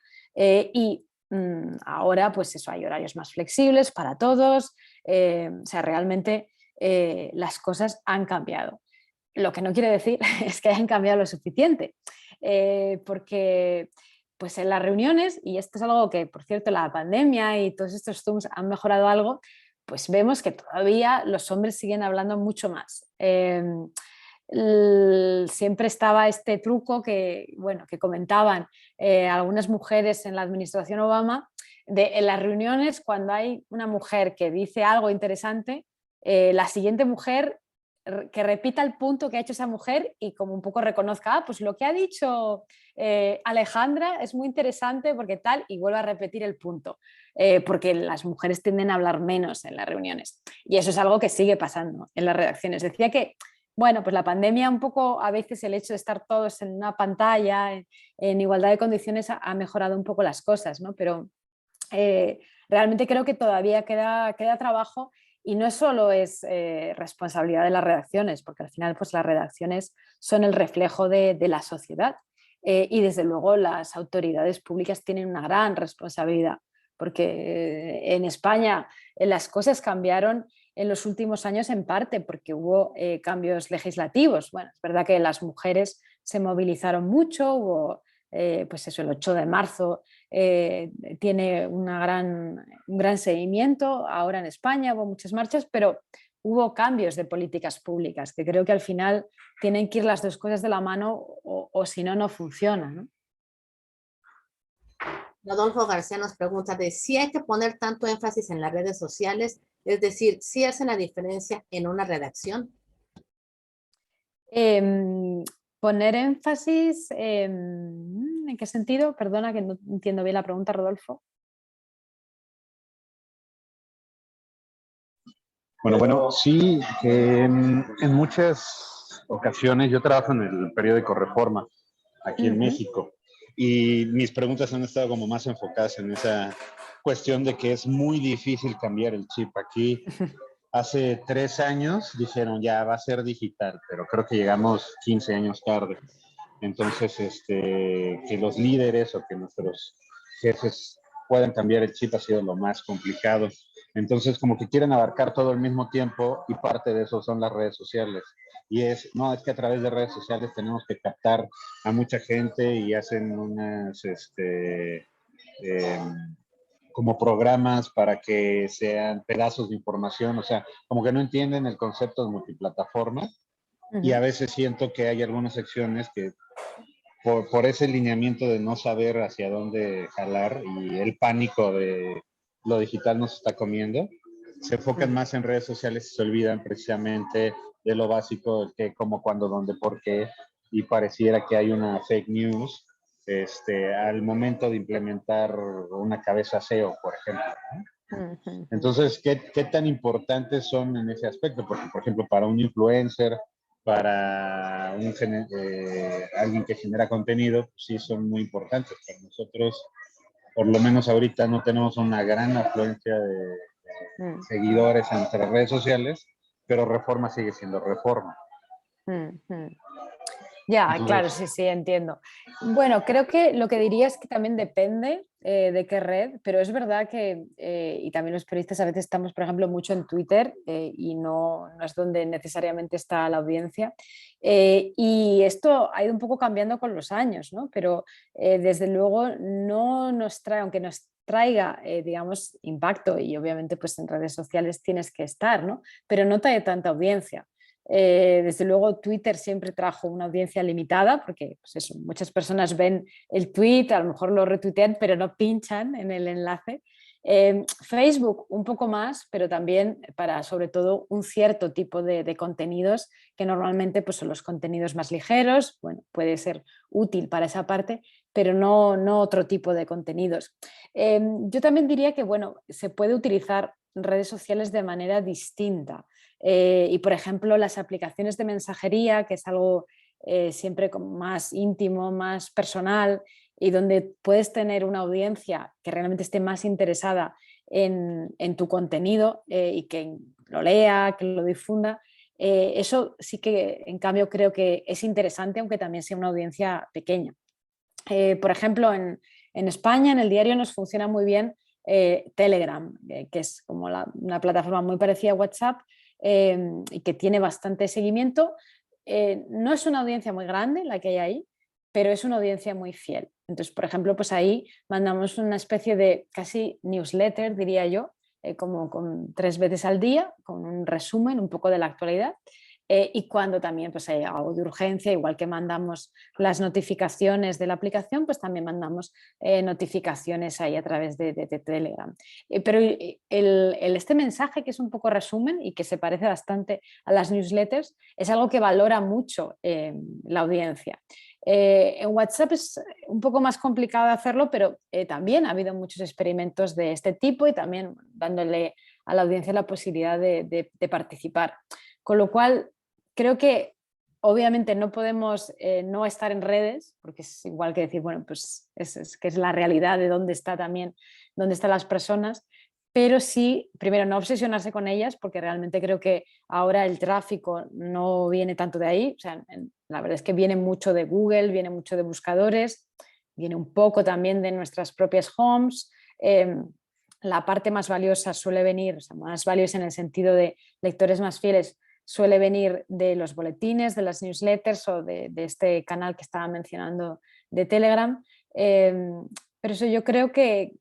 Ahora, pues eso, hay horarios más flexibles para todos, o sea, realmente las cosas han cambiado. Lo que no quiere decir es que hayan cambiado lo suficiente, porque pues en las reuniones, y esto es algo que, por cierto, la pandemia y todos estos Zooms han mejorado algo, pues vemos que todavía los hombres siguen hablando mucho más. Siempre estaba este truco que, bueno, que comentaban algunas mujeres en la administración Obama, en las reuniones, cuando hay una mujer que dice algo interesante, la siguiente mujer que repita el punto que ha hecho esa mujer y como un poco reconozca, pues lo que ha dicho Alejandra es muy interesante porque tal, y vuelve a repetir el punto, porque las mujeres tienden a hablar menos en las reuniones. Y eso es algo que sigue pasando en las redacciones. Decía que, bueno, pues la pandemia un poco, a veces el hecho de estar todos en una pantalla, en igualdad de condiciones, ha mejorado un poco las cosas, ¿no? Pero realmente creo que todavía queda trabajo. Y no solo es responsabilidad de las redacciones, porque al final pues, las redacciones son el reflejo de la sociedad y desde luego las autoridades públicas tienen una gran responsabilidad, porque en España las cosas cambiaron en los últimos años en parte porque hubo cambios legislativos. Bueno, es verdad que las mujeres se movilizaron mucho, hubo, pues eso, el 8 de marzo tiene un gran seguimiento, ahora en España hubo muchas marchas, pero hubo cambios de políticas públicas, que creo que al final tienen que ir las dos cosas de la mano o si no, no funciona, ¿no? Rodolfo García nos pregunta de si hay que poner tanto énfasis en las redes sociales, es decir, si hacen la diferencia en una redacción. Poner énfasis, ¿en qué sentido? Perdona que no entiendo bien la pregunta, Rodolfo. Bueno, sí, en muchas ocasiones yo trabajo en el periódico Reforma, aquí en México, y mis preguntas han estado como más enfocadas en esa cuestión de que es muy difícil cambiar el chip. Aquí hace 3 años dijeron ya va a ser digital, pero creo que llegamos 15 años tarde. Entonces, que los líderes o que nuestros jefes puedan cambiar el chip ha sido lo más complicado. Entonces, como que quieren abarcar todo al mismo tiempo y parte de eso son las redes sociales. Y no, es que a través de redes sociales tenemos que captar a mucha gente y hacen unas, como programas para que sean pedazos de información, o sea, como que no entienden el concepto de multiplataforma. Y a veces siento que hay algunas secciones que por ese lineamiento de no saber hacia dónde jalar y el pánico de lo digital nos está comiendo, se enfocan más en redes sociales y se olvidan precisamente de lo básico, el qué, cómo, cuándo, dónde, por qué, y pareciera que hay una fake news al momento de implementar una cabeza SEO, por ejemplo, ¿no? Entonces, ¿qué tan importantes son en ese aspecto? Porque, por ejemplo, para un influencer, para alguien que genera contenido, pues sí son muy importantes. Para nosotros, por lo menos ahorita, no tenemos una gran afluencia de seguidores en nuestras redes sociales, pero Reforma sigue siendo Reforma. Ya, claro, Entonces, sí, entiendo. Bueno, creo que lo que diría es que también depende de qué red, pero es verdad que, y también los periodistas a veces estamos, por ejemplo, mucho en Twitter y no es donde necesariamente está la audiencia. Y esto ha ido un poco cambiando con los años, ¿no? Pero desde luego no nos trae, aunque nos traiga, digamos, impacto y obviamente pues en redes sociales tienes que estar, ¿no? Pero no trae tanta audiencia. Desde luego Twitter siempre trajo una audiencia limitada porque pues eso, muchas personas ven el tweet, a lo mejor lo retuitean, pero no pinchan en el enlace. Facebook un poco más, pero también para sobre todo un cierto tipo de contenidos que normalmente pues, son los contenidos más ligeros, bueno, puede ser útil para esa parte, pero no otro tipo de contenidos. Yo también diría que bueno, se puede utilizar redes sociales de manera distinta. Y por ejemplo, las aplicaciones de mensajería, que es algo siempre más íntimo, más personal y donde puedes tener una audiencia que realmente esté más interesada en tu contenido y que lo lea, que lo difunda. Eso sí que en cambio creo que es interesante, aunque también sea una audiencia pequeña. Por ejemplo, en España, en el diario nos funciona muy bien Telegram, que es como una plataforma muy parecida a WhatsApp y que tiene bastante seguimiento. No es una audiencia muy grande la que hay ahí, pero es una audiencia muy fiel. Entonces, por ejemplo, pues ahí mandamos una especie de casi newsletter, diría yo, como con 3 veces al día, con un resumen un poco de la actualidad. Y cuando también pues, hay algo de urgencia, igual que mandamos las notificaciones de la aplicación, pues también mandamos notificaciones ahí a través de Telegram. Pero este mensaje, que es un poco resumen y que se parece bastante a las newsletters, es algo que valora mucho la audiencia. En WhatsApp es un poco más complicado hacerlo, pero también ha habido muchos experimentos de este tipo y también dándole a la audiencia la posibilidad de participar. Con lo cual, creo que obviamente no podemos no estar en redes, porque es igual que decir, bueno, pues que es la realidad de dónde está también, dónde están las personas, pero sí, primero, no obsesionarse con ellas, porque realmente creo que ahora el tráfico no viene tanto de ahí, o sea, la verdad es que viene mucho de Google, viene mucho de buscadores, viene un poco también de nuestras propias homes. La parte más valiosa suele venir, o sea, más valiosa en el sentido de lectores más fieles, suele venir de los boletines, de las newsletters o de este canal que estaba mencionando de Telegram. Pero eso yo creo que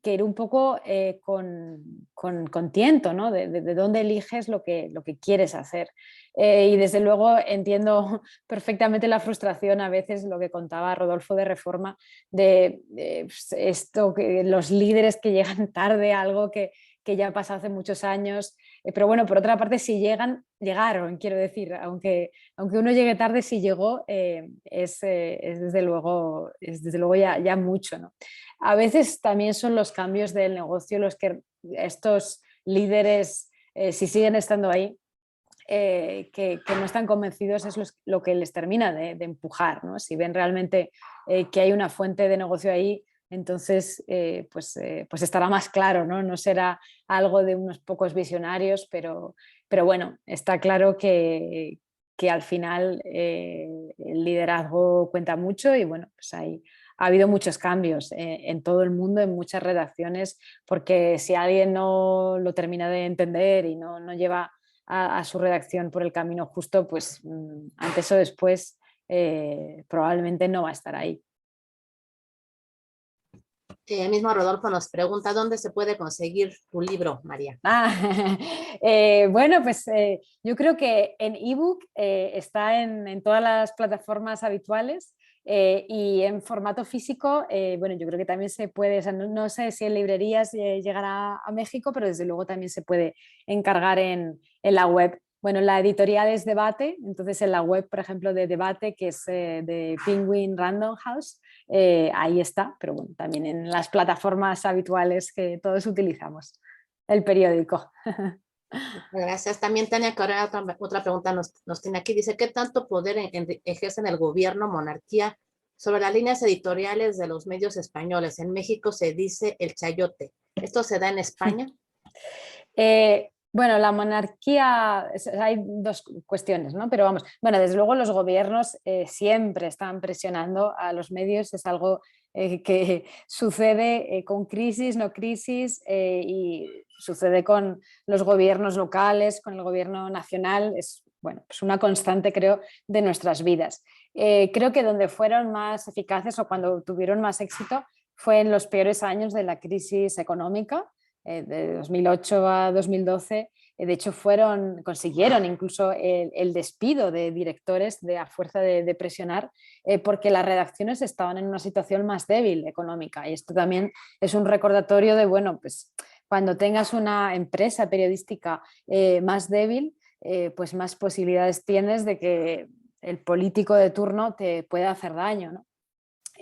ir un poco con tiento, ¿no? De dónde eliges lo que quieres hacer. Y desde luego entiendo perfectamente la frustración a veces, lo que contaba Rodolfo de Reforma, de esto, que los líderes que llegan tarde a algo que ya ha pasado hace muchos años. Pero bueno, por otra parte, si llegaron, quiero decir, aunque uno llegue tarde, si llegó, es desde luego ya mucho, ¿no? A veces también son los cambios del negocio los que estos líderes, si siguen estando ahí, que no están convencidos, es lo que les termina de empujar, ¿no? Si ven realmente que hay una fuente de negocio ahí, entonces pues estará más claro, ¿no? No será algo de unos pocos visionarios, pero bueno, está claro que al final el liderazgo cuenta mucho y bueno, pues ha habido muchos cambios en todo el mundo, en muchas redacciones, porque si alguien no lo termina de entender y no lleva a su redacción por el camino justo, pues antes o después probablemente no va a estar ahí. El mismo Rodolfo nos pregunta dónde se puede conseguir tu libro, María. Bueno, pues yo creo que en ebook está en todas las plataformas habituales. Y en formato físico, bueno, yo creo que también se puede, o sea, no sé si en librerías llegará a México, pero desde luego también se puede encargar en la web. Bueno, la editorial es Debate, entonces en la web, por ejemplo, de Debate, que es de Penguin Random House, ahí está, pero bueno, también en las plataformas habituales que todos utilizamos, el periódico. Gracias. También Tania Correa, otra pregunta nos tiene aquí. Dice, ¿qué tanto poder ejercen el gobierno, monarquía, sobre las líneas editoriales de los medios españoles? En México se dice el chayote. ¿Esto se da en España? Bueno, la monarquía, hay dos cuestiones, ¿no? Pero vamos, bueno, desde luego los gobiernos siempre están presionando a los medios, es algo que sucede con crisis, no crisis, y sucede con los gobiernos locales, con el gobierno nacional, es bueno, pues una constante, creo, de nuestras vidas. Creo que donde fueron más eficaces o cuando tuvieron más éxito fue en los peores años de la crisis económica, de 2008 a 2012, de hecho consiguieron incluso el despido de directores a fuerza de presionar, porque las redacciones estaban en una situación más débil económica, y esto también es un recordatorio de, bueno, pues cuando tengas una empresa periodística más débil, pues más posibilidades tienes de que el político de turno te pueda hacer daño, ¿no?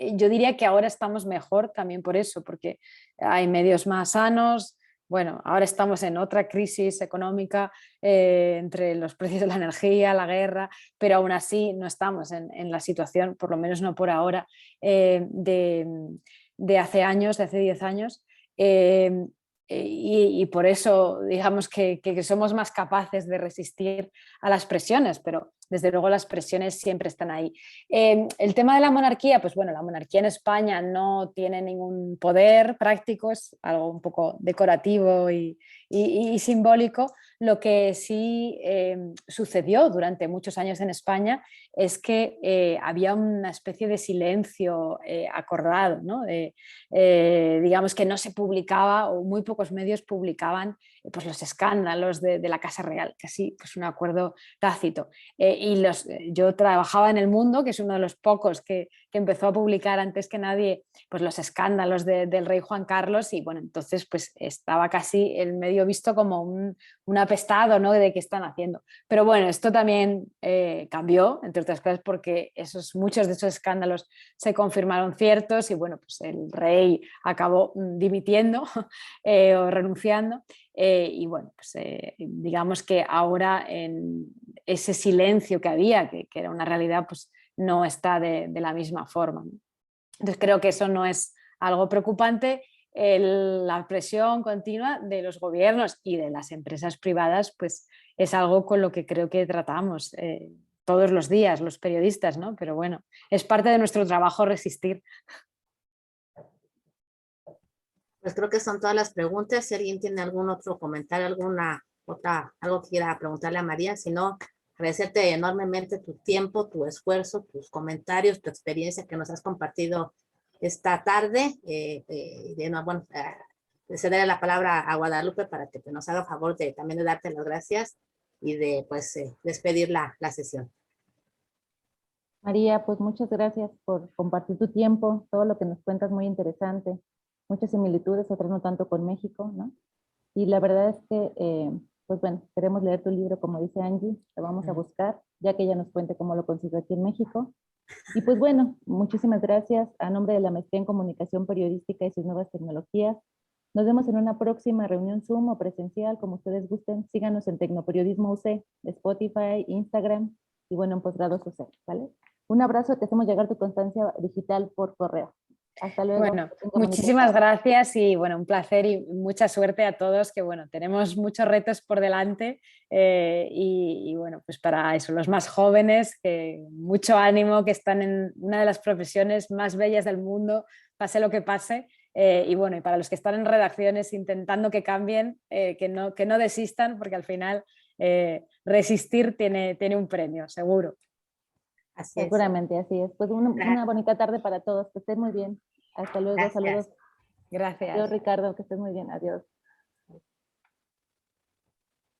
Yo diría que ahora estamos mejor también por eso, porque hay medios más sanos. Bueno, ahora estamos en otra crisis económica entre los precios de la energía, la guerra, pero aún así no estamos en la situación, por lo menos no por ahora, de hace años, de hace 10 años. Y por eso digamos que somos más capaces de resistir a las presiones, pero desde luego las presiones siempre están ahí. El tema de la monarquía, pues bueno, la monarquía en España no tiene ningún poder práctico, es algo un poco decorativo y simbólico. Lo que sí sucedió durante muchos años en España es que había una especie de silencio acordado, ¿no? Digamos que no se publicaba, o muy pocos medios publicaban pues los escándalos de la Casa Real, casi pues un acuerdo tácito. Yo trabajaba en El Mundo, que es uno de los pocos que empezó a publicar antes que nadie pues los escándalos del rey Juan Carlos, y bueno, entonces pues estaba casi el medio visto como un apestado, ¿no? De qué están haciendo. Pero bueno, esto también cambió, entre otras cosas porque muchos de esos escándalos se confirmaron ciertos, y bueno, pues el rey acabó dimitiendo o renunciando. Y bueno, pues digamos que ahora en ese silencio que había, que era una realidad, pues no está de la misma forma, ¿no? Entonces creo que eso no es algo preocupante. La presión continua de los gobiernos y de las empresas privadas pues es algo con lo que creo que tratamos todos los días los periodistas, ¿no? Pero bueno, es parte de nuestro trabajo resistir. Pues creo que son todas las preguntas. Si alguien tiene algún otro comentario, alguna algo que quiera preguntarle a María, sino agradecerte enormemente tu tiempo, tu esfuerzo, tus comentarios, tu experiencia que nos has compartido esta tarde. Bueno, cederé la palabra a Guadalupe para que nos haga favor de también de darte las gracias y de pues despedir la sesión. María, pues muchas gracias por compartir tu tiempo, todo lo que nos cuentas muy interesante, muchas similitudes, otras no tanto con México, ¿no? Y la verdad es que, pues bueno, queremos leer tu libro, como dice Angie, lo vamos a buscar, ya que ella nos cuente cómo lo consiguió aquí en México. Y pues bueno, muchísimas gracias a nombre de la Maestría en Comunicación Periodística y sus nuevas tecnologías. Nos vemos en una próxima reunión Zoom o presencial, como ustedes gusten. Síganos en Tecnoperiodismo UC, Spotify, Instagram y bueno, en Posgrados UC, ¿vale? Un abrazo, te hacemos llegar tu constancia digital por correo. Hasta luego. Bueno, muchísimas gracias y bueno, un placer y mucha suerte a todos, que bueno, tenemos muchos retos por delante y bueno, pues para eso, los más jóvenes, que mucho ánimo, que están en una de las profesiones más bellas del mundo, pase lo que pase. Y bueno, y para los que están en redacciones intentando que cambien, que no desistan, porque al final resistir tiene un premio, seguro. Así es. Seguramente, así es. Pues una bonita tarde para todos, que estén muy bien. Hasta luego, Gracias. saludos. Gracias. Adiós, Ricardo, que estés muy bien. Adiós.